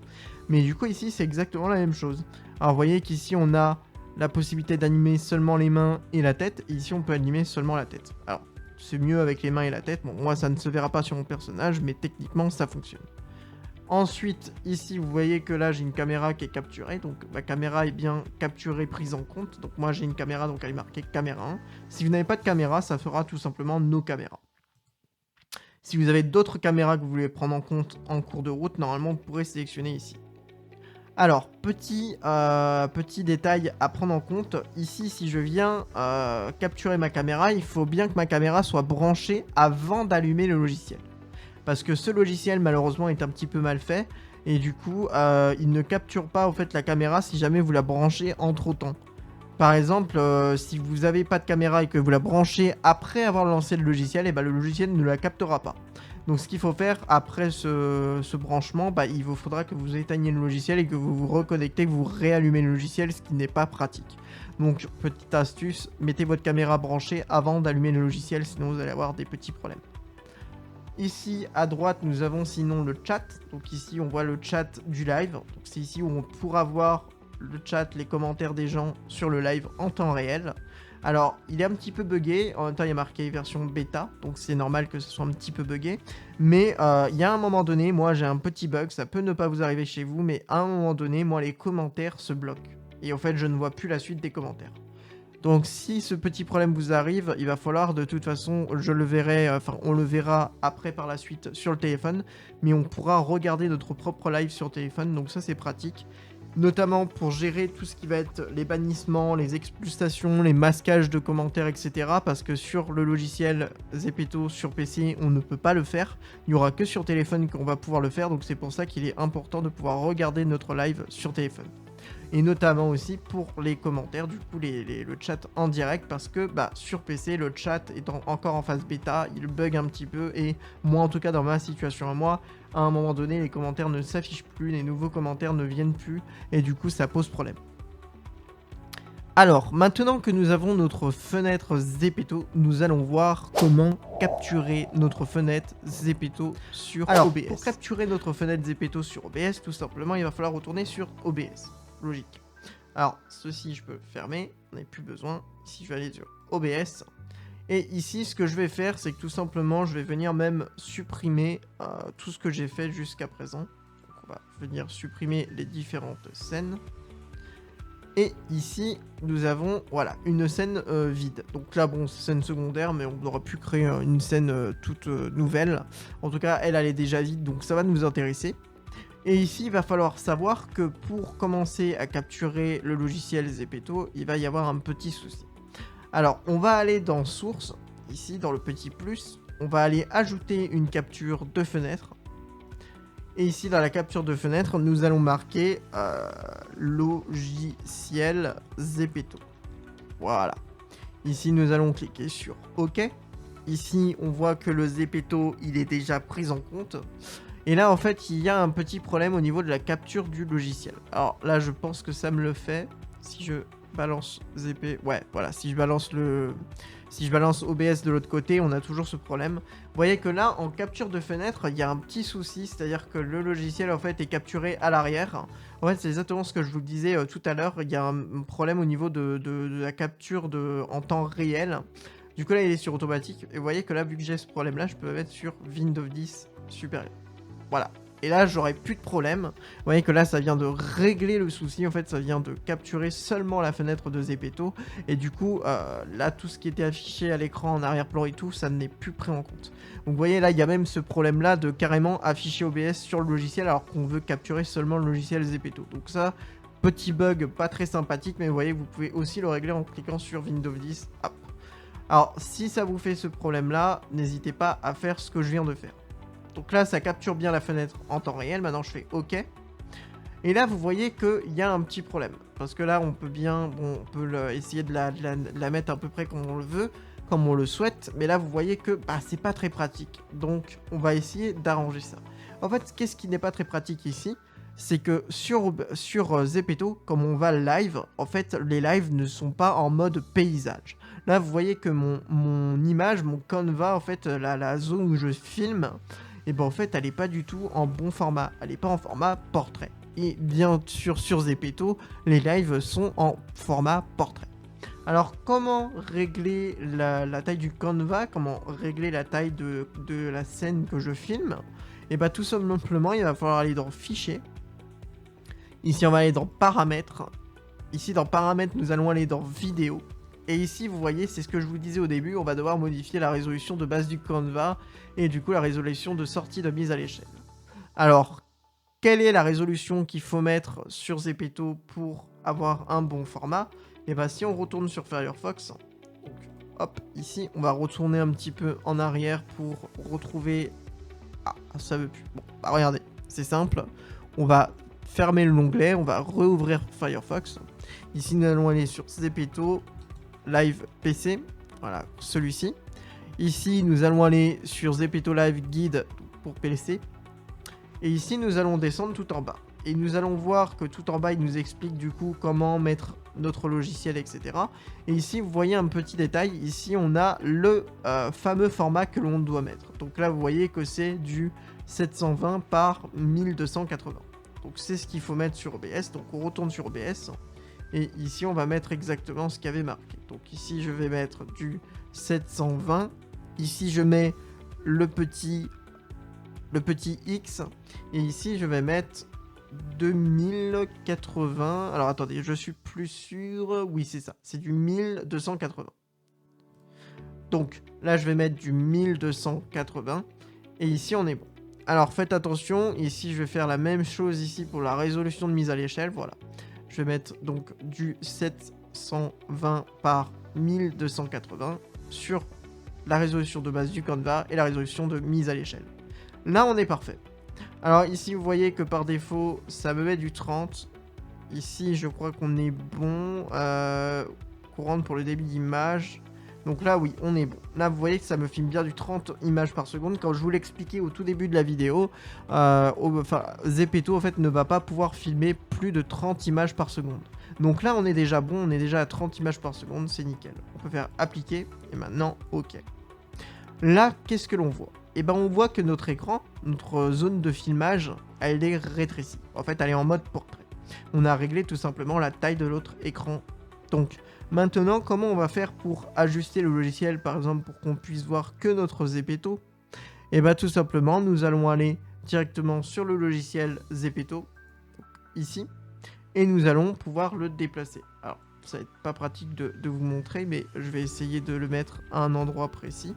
Speaker 1: Mais du coup, ici, c'est exactement la même chose. Alors, vous voyez qu'ici, on a la possibilité d'animer seulement les mains et la tête. Et ici, on peut animer seulement la tête. Alors, c'est mieux avec les mains et la tête. Bon, moi, ça ne se verra pas sur mon personnage, mais techniquement, ça fonctionne. Ensuite, ici, vous voyez que là, j'ai une caméra qui est capturée. Donc, ma caméra est bien capturée, prise en compte. Donc, moi, j'ai une caméra, donc elle est marquée caméra 1. Si vous n'avez pas de caméra, ça fera tout simplement nos caméras. Si vous avez d'autres caméras que vous voulez prendre en compte en cours de route, normalement, vous pourrez sélectionner ici. Alors, petit détail à prendre en compte. Ici, si je viens capturer ma caméra, il faut bien que ma caméra soit branchée avant d'allumer le logiciel. Parce que ce logiciel, malheureusement, est un petit peu mal fait. Et du coup, il ne capture pas en fait, la caméra si jamais vous la branchez entre temps. Par exemple, si vous n'avez pas de caméra et que vous la branchez après avoir lancé le logiciel, et ben, le logiciel ne la captera pas. Donc ce qu'il faut faire après ce branchement, il vous faudra que vous éteigniez le logiciel et que vous vous reconnectez, que vous réallumez le logiciel, ce qui n'est pas pratique. Donc petite astuce, mettez votre caméra branchée avant d'allumer le logiciel, sinon vous allez avoir des petits problèmes. Ici à droite nous avons sinon le chat, donc ici on voit le chat du live, donc c'est ici où on pourra voir le chat, les commentaires des gens sur le live en temps réel. Alors, il est un petit peu buggé, en même temps il y a marqué version bêta, donc c'est normal que ce soit un petit peu buggé, mais il y a un moment donné, moi j'ai un petit bug, ça peut ne pas vous arriver chez vous, mais à un moment donné, moi les commentaires se bloquent, et en fait je ne vois plus la suite des commentaires. Donc si ce petit problème vous arrive, il va falloir de toute façon, je le verrai, on le verra après par la suite sur le téléphone, mais on pourra regarder notre propre live sur téléphone, donc ça c'est pratique. Notamment pour gérer tout ce qui va être les bannissements, les expulsations, les masquages de commentaires, etc. Parce que sur le logiciel Zepeto sur PC, on ne peut pas le faire. Il n'y aura que sur téléphone qu'on va pouvoir le faire. Donc c'est pour ça qu'il est important de pouvoir regarder notre live sur téléphone. Et notamment aussi pour les commentaires, du coup le chat en direct, parce que sur PC, le chat étant encore en phase bêta, il bug un petit peu, et moi en tout cas dans ma situation à moi, à un moment donné les commentaires ne s'affichent plus, les nouveaux commentaires ne viennent plus, et du coup ça pose problème. Alors, maintenant que nous avons notre fenêtre Zepeto, nous allons voir comment capturer notre fenêtre Zepeto sur OBS. Pour capturer notre fenêtre Zepeto sur OBS, tout simplement, il va falloir retourner sur OBS. Logique. Alors, ceci, je peux fermer, on n'a plus besoin. Ici, je vais aller sur OBS. Et ici, ce que je vais faire, c'est que tout simplement, je vais venir même supprimer tout ce que j'ai fait jusqu'à présent. Donc, on va venir supprimer les différentes scènes. Et ici, nous avons, voilà, une scène vide. Donc là, bon, c'est scène secondaire, mais on aurait pu créer une scène toute nouvelle. En tout cas, elle est déjà vide, donc ça va nous intéresser. Et ici, il va falloir savoir que pour commencer à capturer le logiciel Zepeto, il va y avoir un petit souci. Alors, on va aller dans Source, ici, dans le petit plus. On va aller ajouter une capture de fenêtre. Et ici, dans la capture de fenêtre, nous allons marquer logiciel Zepeto. Voilà. Ici, nous allons cliquer sur OK. Ici, on voit que le Zepeto, il est déjà pris en compte. Et là, en fait, il y a un petit problème au niveau de la capture du logiciel. Alors là, je pense que ça me le fait. Si je balance ZP... Ouais, voilà, si je balance OBS de l'autre côté, on a toujours ce problème. Vous voyez que là, en capture de fenêtre, il y a un petit souci, c'est-à-dire que le logiciel, en fait, est capturé à l'arrière. En fait, c'est exactement ce que je vous disais tout à l'heure. Il y a un problème au niveau de la capture en temps réel. Du coup, là, il est sur automatique. Et vous voyez que là, vu que j'ai ce problème-là, je peux le mettre sur Windows 10 supérieur. Voilà. Et là, j'aurai plus de problème. Vous voyez que là, ça vient de régler le souci. En fait, ça vient de capturer seulement la fenêtre de Zepeto. Et du coup, là, tout ce qui était affiché à l'écran en arrière-plan et tout, ça n'est plus pris en compte. Donc, vous voyez, là, il y a même ce problème-là de carrément afficher OBS sur le logiciel alors qu'on veut capturer seulement le logiciel Zepeto. Donc ça, petit bug pas très sympathique, mais vous voyez, vous pouvez aussi le régler en cliquant sur Windows 10. Hop. Alors, si ça vous fait ce problème-là, n'hésitez pas à faire ce que je viens de faire. Donc là, ça capture bien la fenêtre en temps réel. Maintenant, je fais OK. Et là, vous voyez qu'il y a un petit problème. Parce que là, on peut bien... Bon, on peut essayer de la mettre à peu près comme on le veut, comme on le souhaite. Mais là, vous voyez que c'est pas très pratique. Donc, on va essayer d'arranger ça. En fait, qu'est-ce qui n'est pas très pratique ici? C'est que sur Zepeto, comme on va live, en fait, les lives ne sont pas en mode paysage. Là, vous voyez que mon image, mon canvas, en fait, la zone où je filme... Et ben en fait elle est pas du tout en bon format, elle est pas en format portrait. Et bien sûr, sur Zepeto, les lives sont en format portrait. Alors, comment régler la taille du canevas? Comment régler la taille de la scène que je filme? Et bah tout simplement, il va falloir aller dans Fichier. Ici, on va aller dans Paramètres. Ici, dans Paramètres, nous allons aller dans Vidéo. Et ici, vous voyez, c'est ce que je vous disais au début, on va devoir modifier la résolution de base du canevas et du coup la résolution de sortie de mise à l'échelle. Alors, quelle est la résolution qu'il faut mettre sur Zepeto pour avoir un bon format? Et bah si on retourne sur Firefox, donc, hop, ici, on va retourner un petit peu en arrière pour retrouver... Ah, ça veut plus. Bon, bah regardez, c'est simple. On va fermer l'onglet, on va rouvrir Firefox. Ici, nous allons aller sur Zepeto, Live PC, voilà, celui-ci. Ici, nous allons aller sur Zepeto Live Guide pour PC. Et ici, nous allons descendre tout en bas. Et nous allons voir que tout en bas, il nous explique du coup comment mettre notre logiciel, etc. Et ici, vous voyez un petit détail. Ici, on a le fameux format que l'on doit mettre. Donc là, vous voyez que c'est du 720 par 1280. Donc c'est ce qu'il faut mettre sur OBS. Donc on retourne sur OBS. Et ici, on va mettre exactement ce qu'il y avait marqué. Donc ici, je vais mettre du 720. Ici, je mets le petit X. Et ici, je vais mettre 2080. Alors, attendez, je suis plus sûr. Oui, c'est ça. C'est du 1280. Donc, là, je vais mettre du 1280. Et ici, on est bon. Alors, faites attention. Ici, je vais faire la même chose ici pour la résolution de mise à l'échelle. Voilà. Je vais mettre donc du 720 par 1280 sur la résolution de base du canevas et la résolution de mise à l'échelle. Là, on est parfait. Alors ici, vous voyez que par défaut, ça me met du 30. Ici, je crois qu'on est bon. Courante pour le débit d'image. Donc là, oui, on est bon. Là, vous voyez que ça me filme bien du 30 images par seconde. Quand je vous l'expliquais au tout début de la vidéo, Zepeto, en fait, ne va pas pouvoir filmer plus de 30 images par seconde. Donc là, on est déjà bon. On est déjà à 30 images par seconde. C'est nickel. On peut faire appliquer. Et maintenant, OK. Là, qu'est-ce que l'on voit? Et ben, on voit que notre écran, notre zone de filmage, elle est rétrécie. En fait, elle est en mode portrait. On a réglé tout simplement la taille de l'autre écran. Donc, maintenant, comment on va faire pour ajuster le logiciel, par exemple, pour qu'on puisse voir que notre Zepeto? Et bien, tout simplement, nous allons aller directement sur le logiciel Zepeto, ici, et nous allons pouvoir le déplacer. Alors, ça va être pas pratique de vous montrer, mais je vais essayer de le mettre à un endroit précis.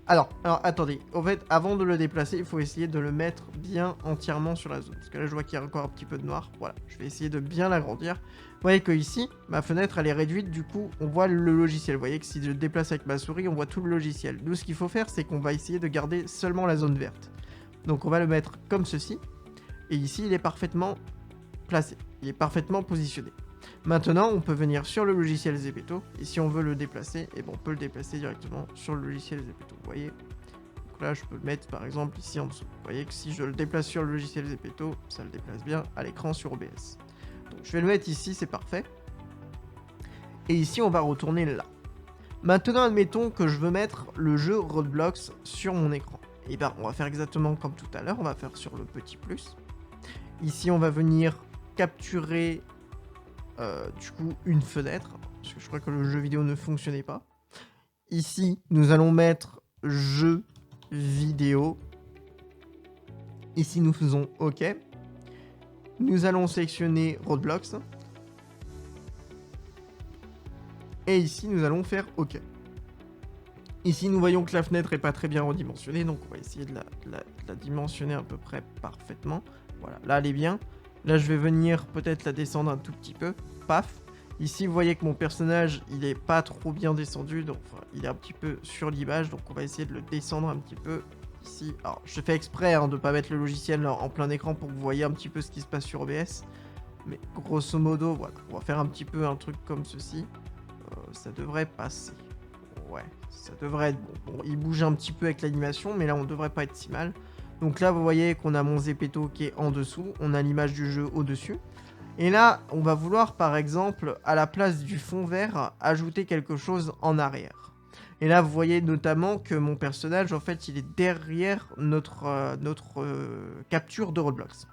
Speaker 1: Alors, attendez, en fait, avant de le déplacer, il faut essayer de le mettre bien entièrement sur la zone. Parce que là, je vois qu'il y a encore un petit peu de noir. Voilà, je vais essayer de bien l'agrandir. Vous voyez que ici, ma fenêtre, elle est réduite. Du coup, on voit le logiciel. Vous voyez que si je le déplace avec ma souris, on voit tout le logiciel. Nous, ce qu'il faut faire, c'est qu'on va essayer de garder seulement la zone verte. Donc, on va le mettre comme ceci. Et ici, il est parfaitement placé. Il est parfaitement positionné. Maintenant, on peut venir sur le logiciel Zepeto, et si on veut le déplacer, on peut le déplacer directement sur le logiciel Zepeto, vous voyez. Donc là, je peux le mettre par exemple ici en dessous. Vous voyez que si je le déplace sur le logiciel Zepeto, ça le déplace bien à l'écran sur OBS. Donc je vais le mettre ici, c'est parfait. Et ici, on va retourner là. Maintenant, admettons que je veux mettre le jeu Roblox sur mon écran. Et bien, on va faire exactement comme tout à l'heure, on va faire sur le petit plus. Ici, on va venir capturer... du coup une fenêtre, parce que je crois que le jeu vidéo ne fonctionnait pas. Ici, nous allons mettre jeu vidéo. Ici, nous faisons OK. Nous allons sélectionner Roblox. Et ici, nous allons faire OK. Ici, nous voyons que la fenêtre n'est pas très bien redimensionnée, donc on va essayer de la dimensionner à peu près parfaitement. Voilà, là, elle est bien. Là, je vais venir peut-être la descendre un tout petit peu. Paf. Ici, vous voyez que mon personnage, il est pas trop bien descendu. Donc, il est un petit peu sur l'image. Donc, on va essayer de le descendre un petit peu ici. Alors, je fais exprès de ne pas mettre le logiciel en plein écran pour que vous voyez un petit peu ce qui se passe sur OBS. Mais grosso modo, voilà. On va faire un petit peu un truc comme ceci. Ça devrait passer. Ouais, ça devrait être bon. Bon, il bouge un petit peu avec l'animation, mais là, on devrait pas être si mal. Donc là, vous voyez qu'on a mon Zepeto qui est en dessous. On a l'image du jeu au-dessus. Et là, on va vouloir, par exemple, à la place du fond vert, ajouter quelque chose en arrière. Et là, vous voyez notamment que mon personnage, en fait, il est derrière notre capture de Roblox.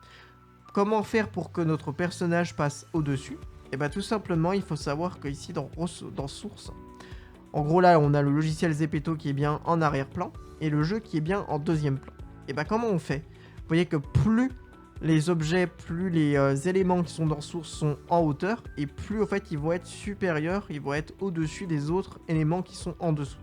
Speaker 1: comment faire pour que notre personnage passe au-dessus? Et bah tout simplement, il faut savoir que ici dans Source, en gros là on a le logiciel Zepeto qui est bien en arrière-plan et le jeu qui est bien en deuxième plan. Et bah comment on fait? Vous voyez que plus les objets, plus les éléments qui sont dans Source sont en hauteur, et plus en fait ils vont être supérieurs, ils vont être au-dessus des autres éléments qui sont en dessous.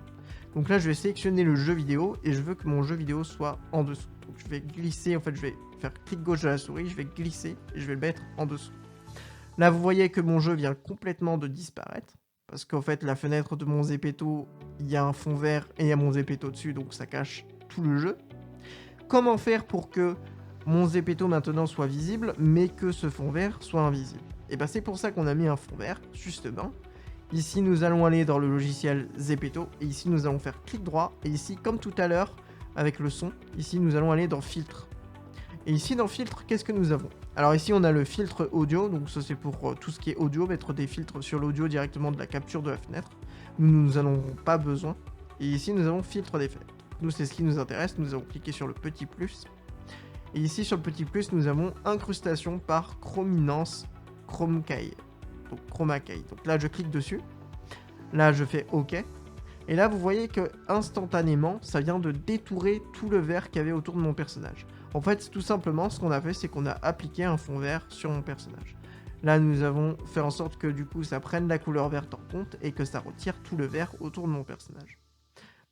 Speaker 1: Donc là je vais sélectionner le jeu vidéo et je veux que mon jeu vidéo soit en dessous. Donc je vais glisser, en fait je vais faire clic gauche de la souris, je vais glisser et je vais le mettre en dessous. Là vous voyez que mon jeu vient complètement de disparaître, parce qu'en fait la fenêtre de mon Zepeto, il y a un fond vert et il y a mon Zepeto dessus, donc ça cache tout le jeu. Comment faire pour que mon Zepeto maintenant soit visible, mais que ce fond vert soit invisible? Et ben c'est pour ça qu'on a mis un fond vert, justement. Ici nous allons aller dans le logiciel Zepeto, et ici nous allons faire clic droit, et ici comme tout à l'heure avec le son, ici nous allons aller dans filtre. Et ici dans filtre, qu'est-ce que nous avons? Alors ici on a le filtre audio, donc ça c'est pour tout ce qui est audio, mettre des filtres sur l'audio directement de la capture de la fenêtre. Nous n'en avons pas besoin. Et ici nous avons filtre d'effet. Nous c'est ce qui nous intéresse, nous allons cliquer sur le petit plus. Et ici sur le petit plus nous avons incrustation par chrominance chroma key. Donc là je clique dessus. Là je fais OK. Et là vous voyez que instantanément ça vient de détourer tout le vert qu'il y avait autour de mon personnage. En fait tout simplement ce qu'on a fait c'est qu'on a appliqué un fond vert sur mon personnage. Là nous avons fait en sorte que du coup ça prenne la couleur verte en compte et que ça retire tout le vert autour de mon personnage.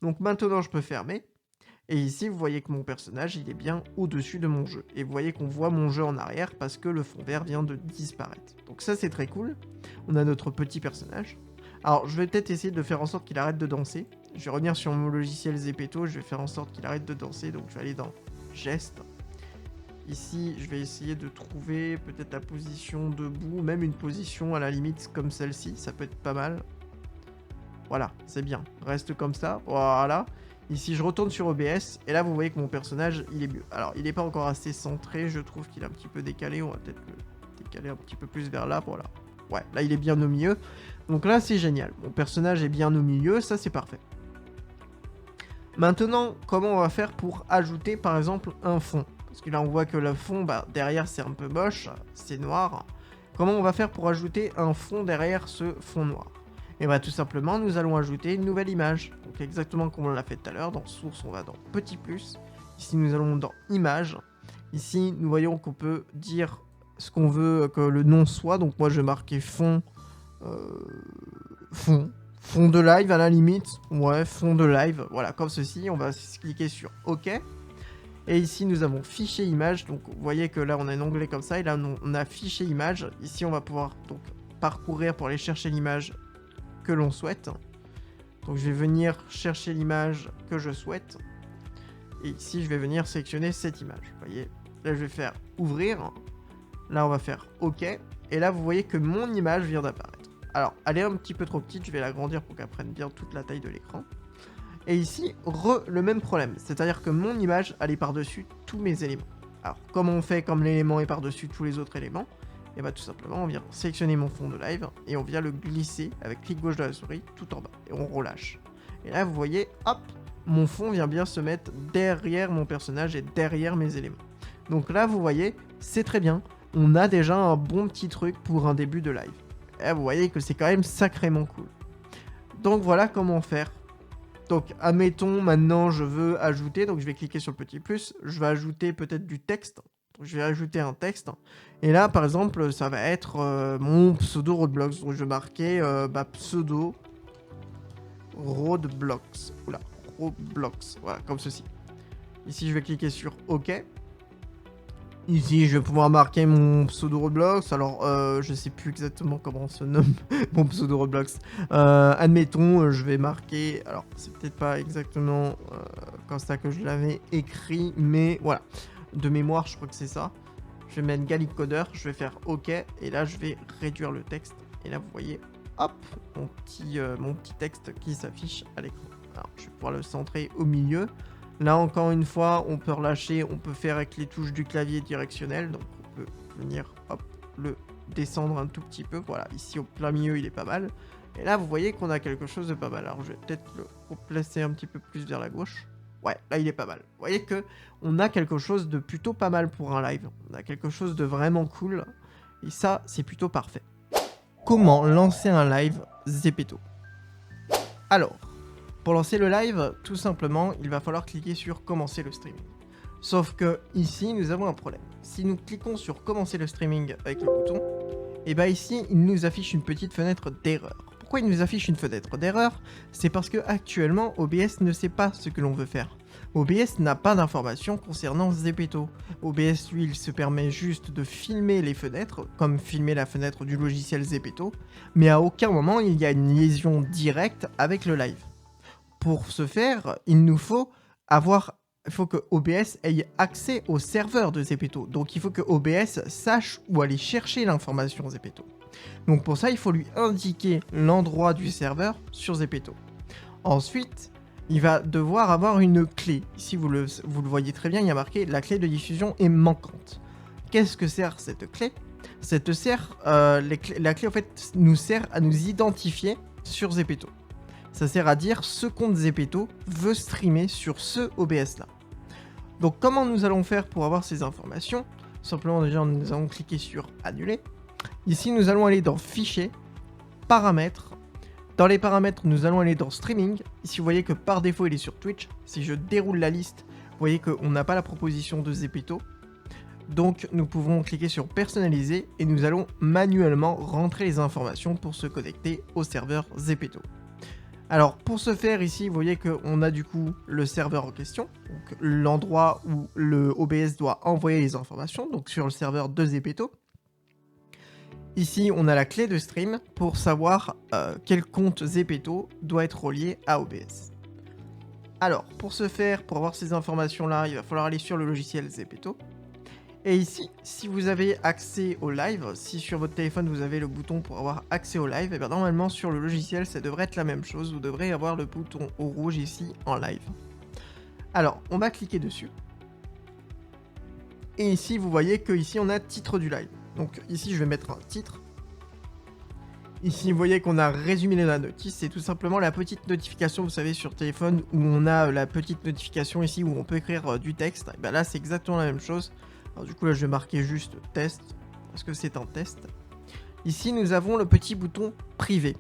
Speaker 1: Donc maintenant je peux fermer. Et ici vous voyez que mon personnage il est bien au-dessus de mon jeu. Et vous voyez qu'on voit mon jeu en arrière parce que le fond vert vient de disparaître. Donc ça c'est très cool. On a notre petit personnage. Alors je vais peut-être essayer de faire en sorte qu'il arrête de danser. Je vais revenir sur mon logiciel Zepeto, je vais faire en sorte qu'il arrête de danser. Donc je vais aller dans geste. Ici je vais essayer de trouver peut-être la position debout, même une position à la limite comme celle-ci, ça peut être pas mal. Voilà, c'est bien. Reste comme ça, voilà. Ici je retourne sur OBS et là vous voyez que mon personnage il est mieux. Alors il n'est pas encore assez centré, je trouve qu'il est un petit peu décalé, on va peut-être le décaler un petit peu plus vers là, voilà. Ouais, là il est bien au milieu. Donc là c'est génial, mon personnage est bien au milieu, ça c'est parfait. Maintenant, comment on va faire pour ajouter par exemple un fond? Parce que là on voit que le fond, bah, derrière c'est un peu moche, c'est noir. Comment on va faire pour ajouter un fond derrière ce fond noir? Et bah tout simplement nous allons ajouter une nouvelle image. Donc exactement comme on l'a fait tout à l'heure, dans source on va dans petit plus. Ici nous allons dans image. Ici nous voyons qu'on peut dire ce qu'on veut que le nom soit. Donc moi je vais marquer fond, fond de live à la limite. Ouais, fond de live, voilà comme ceci. On va cliquer sur OK. Et ici nous avons fichier image. Donc vous voyez que là on a un onglet comme ça et là on a fichier image. Ici on va pouvoir donc parcourir pour aller chercher l'image que l'on souhaite. Donc je vais venir chercher l'image que je souhaite. Et ici je vais venir sélectionner cette image. Vous voyez, là je vais faire ouvrir. Là on va faire OK. Et là vous voyez que mon image vient d'apparaître. Alors elle est un petit peu trop petite, je vais l'agrandir pour qu'elle prenne bien toute la taille de l'écran. Et ici, le même problème. C'est-à-dire que mon image, elle est par-dessus tous mes éléments. Alors comment on fait comme l'élément est par-dessus tous les autres éléments? Et bah tout simplement on vient sélectionner mon fond de live et on vient le glisser avec clic gauche de la souris tout en bas et on relâche. Et là vous voyez, hop, mon fond vient bien se mettre derrière mon personnage et derrière mes éléments. Donc là vous voyez, c'est très bien, on a déjà un bon petit truc pour un début de live. Et là, vous voyez que c'est quand même sacrément cool. Donc voilà comment faire. Donc admettons maintenant je veux ajouter, donc je vais cliquer sur le petit plus, je vais ajouter peut-être du texte. Je vais ajouter un texte. Et là, par exemple, ça va être mon pseudo Roadblocks. Donc, je vais marquer pseudo Roadblocks. Oula, Roadblocks. Voilà, comme ceci. Ici, je vais cliquer sur OK. Ici, je vais pouvoir marquer mon pseudo Roadblocks. Alors, je sais plus exactement comment on se nomme mon pseudo Roadblocks. Admettons, je vais marquer... Alors, c'est peut-être pas exactement comme ça que je l'avais écrit, mais voilà. De mémoire, je crois que c'est ça. Je vais mettre Gallic Coder, je vais faire OK, et là je vais réduire le texte. Et là vous voyez, hop, mon petit texte qui s'affiche à l'écran. Alors je vais pouvoir le centrer au milieu. Là encore une fois, on peut relâcher, on peut faire avec les touches du clavier directionnel. Donc on peut venir, hop, le descendre un tout petit peu. Voilà, ici au plein milieu il est pas mal. Et là vous voyez qu'on a quelque chose de pas mal. Alors je vais peut-être le replacer un petit peu plus vers la gauche. Ouais, là il est pas mal. Vous voyez que on a quelque chose de plutôt pas mal pour un live. On a quelque chose de vraiment cool. Et ça, c'est plutôt parfait. Comment lancer un live Zepeto? Alors, pour lancer le live, tout simplement, il va falloir cliquer sur commencer le streaming. Sauf que ici, nous avons un problème. Si nous cliquons sur commencer le streaming avec le bouton, et bah ici, il nous affiche une petite fenêtre d'erreur. Pourquoi il nous affiche une fenêtre d'erreur? C'est parce que actuellement, OBS ne sait pas ce que l'on veut faire. OBS n'a pas d'informations concernant Zepeto. OBS, lui, il se permet juste de filmer les fenêtres, comme filmer la fenêtre du logiciel Zepeto, mais à aucun moment il y a une liaison directe avec le live. Pour ce faire, il faut que OBS ait accès au serveur de Zepeto. Donc il faut que OBS sache où aller chercher l'information Zepeto. Donc pour ça, il faut lui indiquer l'endroit du serveur sur Zepeto. Ensuite, il va devoir avoir une clé. Ici, vous le voyez très bien, il y a marqué la clé de diffusion est manquante. Qu'est-ce que sert cette clé? La clé en fait nous sert à nous identifier sur Zepeto. Ça sert à dire ce compte Zepeto veut streamer sur ce OBS là. Donc comment nous allons faire pour avoir ces informations? Simplement déjà nous allons cliquer sur annuler. Ici nous allons aller dans fichier, paramètres. Dans les paramètres nous allons aller dans streaming. Ici vous voyez que par défaut il est sur Twitch. Si je déroule la liste, vous voyez qu'on n'a pas la proposition de Zepeto. Donc nous pouvons cliquer sur personnaliser et nous allons manuellement rentrer les informations pour se connecter au serveur Zepeto. Alors pour ce faire ici, vous voyez qu'on a du coup le serveur en question, donc l'endroit où le OBS doit envoyer les informations, donc sur le serveur de Zepeto. Ici on a la clé de stream pour savoir quel compte Zepeto doit être relié à OBS. Alors pour ce faire, pour avoir ces informations là, il va falloir aller sur le logiciel Zepeto. Et ici, si vous avez accès au live, si sur votre téléphone vous avez le bouton pour avoir accès au live, et bien normalement sur le logiciel ça devrait être la même chose, vous devrez avoir le bouton au rouge ici en live. Alors, on va cliquer dessus. Et ici, vous voyez qu'ici on a titre du live. Donc ici je vais mettre un titre. Ici vous voyez qu'on a résumé la notice, c'est tout simplement la petite notification, vous savez, sur téléphone où on a la petite notification ici où on peut écrire du texte. Et bien là c'est exactement la même chose. Alors du coup là je vais marquer juste test, parce que c'est un test. Ici nous avons le petit bouton privé.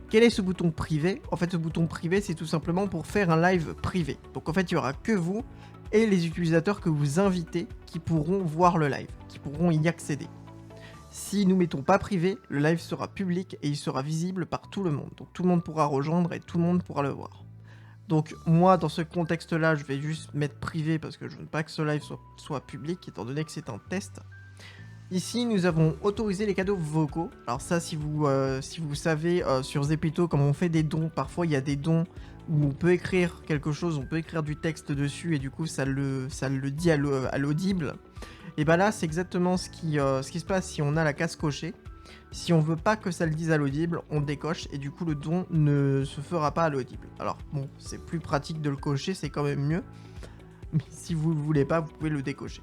Speaker 1: Quel est ce bouton privé? En fait ce bouton privé c'est tout simplement pour faire un live privé. Donc en fait il n'y aura que vous et les utilisateurs que vous invitez qui pourront voir le live, qui pourront y accéder. Si nous mettons pas privé, le live sera public et il sera visible par tout le monde. Donc tout le monde pourra rejoindre et tout le monde pourra le voir. Donc moi dans ce contexte là je vais juste mettre privé parce que je ne veux pas que ce live soit public étant donné que c'est un test. Ici nous avons autorisé les cadeaux vocaux. Alors ça si vous savez sur Zepeto comment on fait des dons, parfois il y a des dons où on peut écrire quelque chose, on peut écrire du texte dessus et du coup ça le dit à l'audible. Et bah là c'est exactement ce qui se passe si on a la case cochée. Si on veut pas que ça le dise à l'audible, on décoche et du coup le don ne se fera pas à l'audible. Alors bon, c'est plus pratique de le cocher, c'est quand même mieux. Mais si vous ne le voulez pas, vous pouvez le décocher.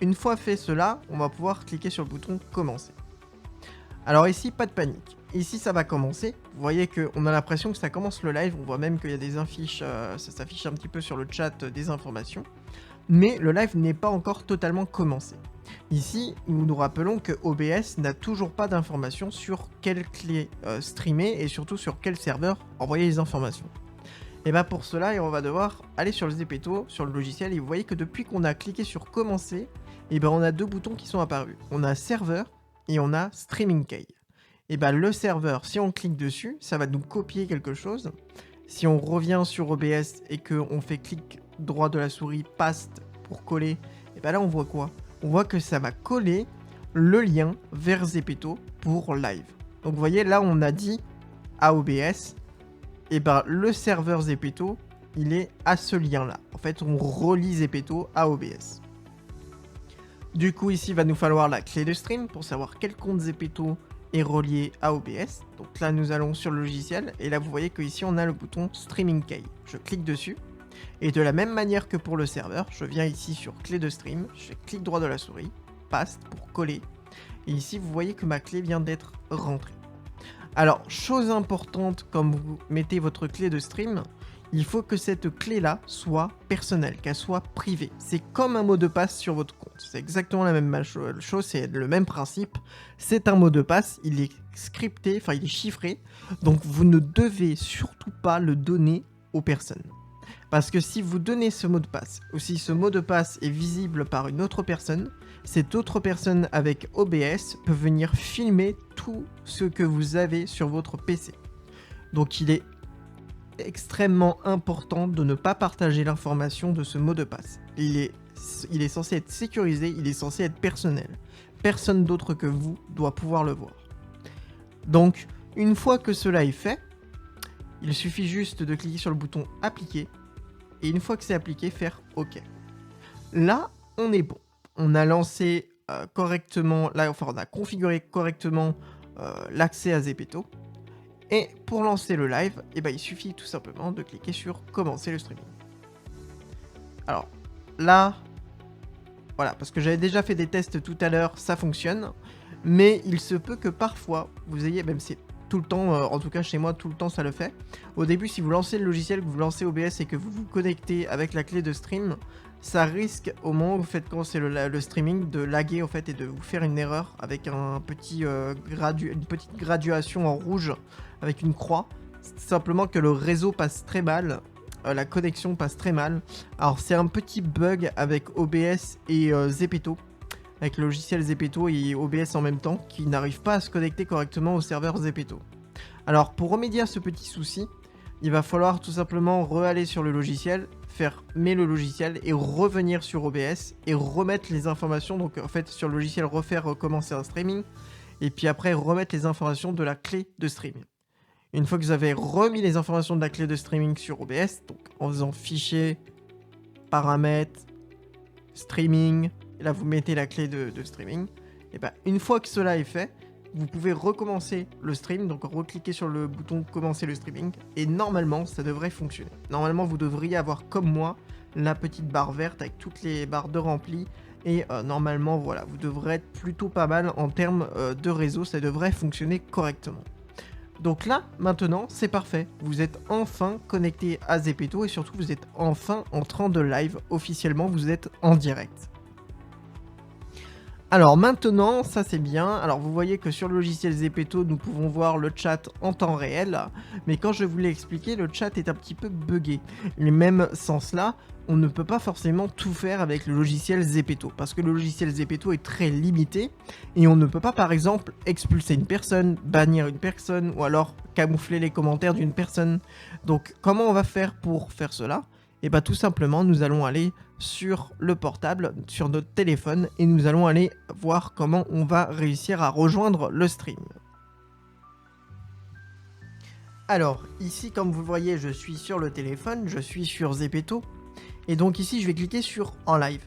Speaker 1: Une fois fait cela, on va pouvoir cliquer sur le bouton commencer. Alors ici, pas de panique. Ici, ça va commencer. Vous voyez qu'on a l'impression que ça commence le live. On voit même qu'il y a des affiches, ça s'affiche un petit peu sur le chat des informations. Mais le live n'est pas encore totalement commencé. Ici, nous nous rappelons que OBS n'a toujours pas d'informations sur quelle clé streamer et surtout sur quel serveur envoyer les informations. Et bah pour cela, on va devoir aller sur le Zepeto, sur le logiciel, et vous voyez que depuis qu'on a cliqué sur commencer, et ben on a deux boutons qui sont apparus. On a serveur et on a streaming key. Et bah le serveur, si on clique dessus, ça va nous copier quelque chose. Si on revient sur OBS et qu'on fait clic droit de la souris, paste pour coller, et bah là on voit quoi? On voit que ça va coller le lien vers Zepeto pour live. Donc vous voyez là on a dit à OBS, et ben le serveur Zepeto il est à ce lien là. En fait on relie Zepeto à OBS. Du coup ici il va nous falloir la clé de stream pour savoir quel compte Zepeto est relié à OBS. Donc là nous allons sur le logiciel et là vous voyez que ici on a le bouton streaming key. Je clique dessus. Et de la même manière que pour le serveur, je viens ici sur clé de stream, je fais clic droit de la souris, paste pour coller. Et ici, vous voyez que ma clé vient d'être rentrée. Alors, chose importante, comme vous mettez votre clé de stream, il faut que cette clé-là soit personnelle, qu'elle soit privée. C'est comme un mot de passe sur votre compte. C'est exactement la même chose, c'est le même principe. C'est un mot de passe, il est scripté, enfin il est chiffré, donc vous ne devez surtout pas le donner aux personnes. Parce que si vous donnez ce mot de passe, ou si ce mot de passe est visible par une autre personne, cette autre personne avec OBS peut venir filmer tout ce que vous avez sur votre PC. Donc il est extrêmement important de ne pas partager l'information de ce mot de passe. Il est censé être sécurisé, il est censé être personnel. Personne d'autre que vous doit pouvoir le voir. Donc, une fois que cela est fait, il suffit juste de cliquer sur le bouton appliquer, et une fois que c'est appliqué, faire OK. Là, on est bon. On a lancé correctement, on a configuré correctement l'accès à Zepeto. Et pour lancer le live, il suffit tout simplement de cliquer sur commencer le streaming. Alors là, voilà, parce que j'avais déjà fait des tests tout à l'heure, ça fonctionne. Mais il se peut que parfois, vous ayez, même c'est tout le temps, en tout cas chez moi, tout le temps ça le fait. Au début, si vous lancez le logiciel, que vous lancez OBS et que vous vous connectez avec la clé de stream, ça risque, au moment où vous faites commencer le streaming, de laguer en fait et de vous faire une erreur avec un petit, une petite graduation en rouge avec une croix. C'est simplement que le réseau passe très mal, la connexion passe très mal. Alors c'est un petit bug avec OBS et Zepeto, avec le logiciel Zepeto et OBS en même temps, qui n'arrive pas à se connecter correctement au serveur Zepeto. Alors pour remédier à ce petit souci, il va falloir tout simplement re-aller sur le logiciel, faire « le logiciel » et revenir sur OBS et remettre les informations, donc en fait sur le logiciel refaire recommencer un streaming, et puis après remettre les informations de la clé de streaming. Une fois que vous avez remis les informations de la clé de streaming sur OBS, donc en faisant fichier, paramètres, streaming, et là vous mettez la clé de streaming, et une fois que cela est fait, vous pouvez recommencer le stream, donc recliquer sur le bouton commencer le streaming, et normalement ça devrait fonctionner. Normalement vous devriez avoir comme moi la petite barre verte avec toutes les barres de rempli, et normalement voilà, vous devrez être plutôt pas mal en termes de réseau, ça devrait fonctionner correctement. Donc là, maintenant, c'est parfait. Vous êtes enfin connecté à Zepeto et surtout, vous êtes enfin en train de live. Officiellement, vous êtes en direct. Alors maintenant, ça c'est bien. Alors vous voyez que sur le logiciel Zepeto, nous pouvons voir le chat en temps réel. Mais quand je vous l'ai expliqué, le chat est un petit peu buggé. Le même sens là, on ne peut pas forcément tout faire avec le logiciel Zepeto. Parce que le logiciel Zepeto est très limité. Et on ne peut pas par exemple expulser une personne, bannir une personne, ou alors camoufler les commentaires d'une personne. Donc comment on va faire pour faire cela ? Et tout simplement, nous allons aller sur le portable, sur notre téléphone, et nous allons aller voir comment on va réussir à rejoindre le stream. Alors, ici, comme vous le voyez, je suis sur le téléphone, je suis sur Zepeto, et donc ici, je vais cliquer sur « En live ».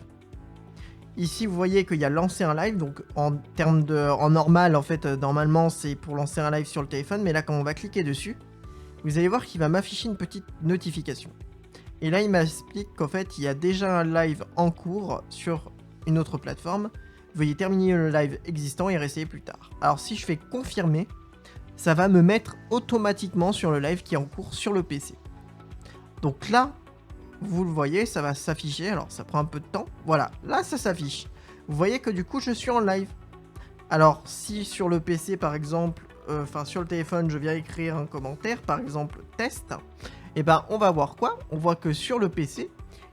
Speaker 1: Ici, vous voyez qu'il y a « Lancer un live », donc en normal, en fait, normalement, c'est pour lancer un live sur le téléphone, mais là, quand on va cliquer dessus, vous allez voir qu'il va m'afficher une petite notification. Et là, il m'explique qu'en fait, il y a déjà un live en cours sur une autre plateforme. Veuillez terminer le live existant et réessayer plus tard. Alors, si je fais confirmer, ça va me mettre automatiquement sur le live qui est en cours sur le PC. Donc là, vous le voyez, ça va s'afficher. Alors, ça prend un peu de temps. Voilà, là, ça s'affiche. Vous voyez que du coup, je suis en live. Alors, si sur le PC, par exemple, sur le téléphone, je viens écrire un commentaire, par exemple, test... Et on va voir quoi? On voit que sur le PC,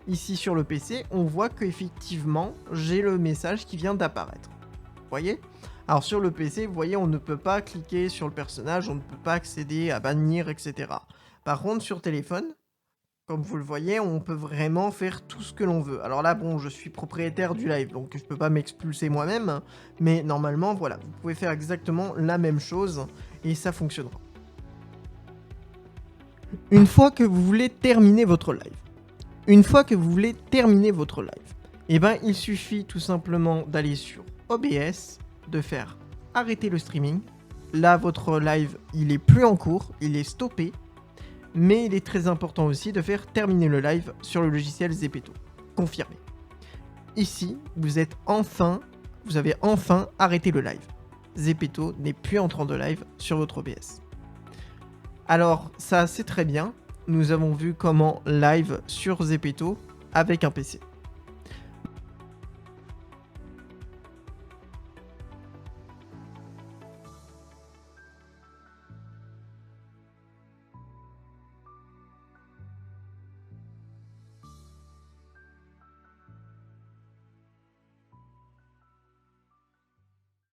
Speaker 1: ici sur le PC, on voit qu'effectivement, j'ai le message qui vient d'apparaître. Vous voyez? Alors sur le PC, vous voyez, on ne peut pas cliquer sur le personnage, on ne peut pas accéder à bannir, etc. Par contre, sur téléphone, comme vous le voyez, on peut vraiment faire tout ce que l'on veut. Alors là, bon, je suis propriétaire du live, donc je peux pas m'expulser moi-même, mais normalement, voilà, vous pouvez faire exactement la même chose, et ça fonctionnera. Une fois que vous voulez terminer votre live, il suffit tout simplement d'aller sur OBS, de faire arrêter le streaming. Là, votre live, il est plus en cours, il est stoppé, mais il est très important aussi de faire terminer le live sur le logiciel Zepeto. Confirmé. Ici, vous avez enfin arrêté le live. Zepeto n'est plus en train de live sur votre OBS. Alors, ça c'est très bien, nous avons vu comment live sur Zepeto avec un PC.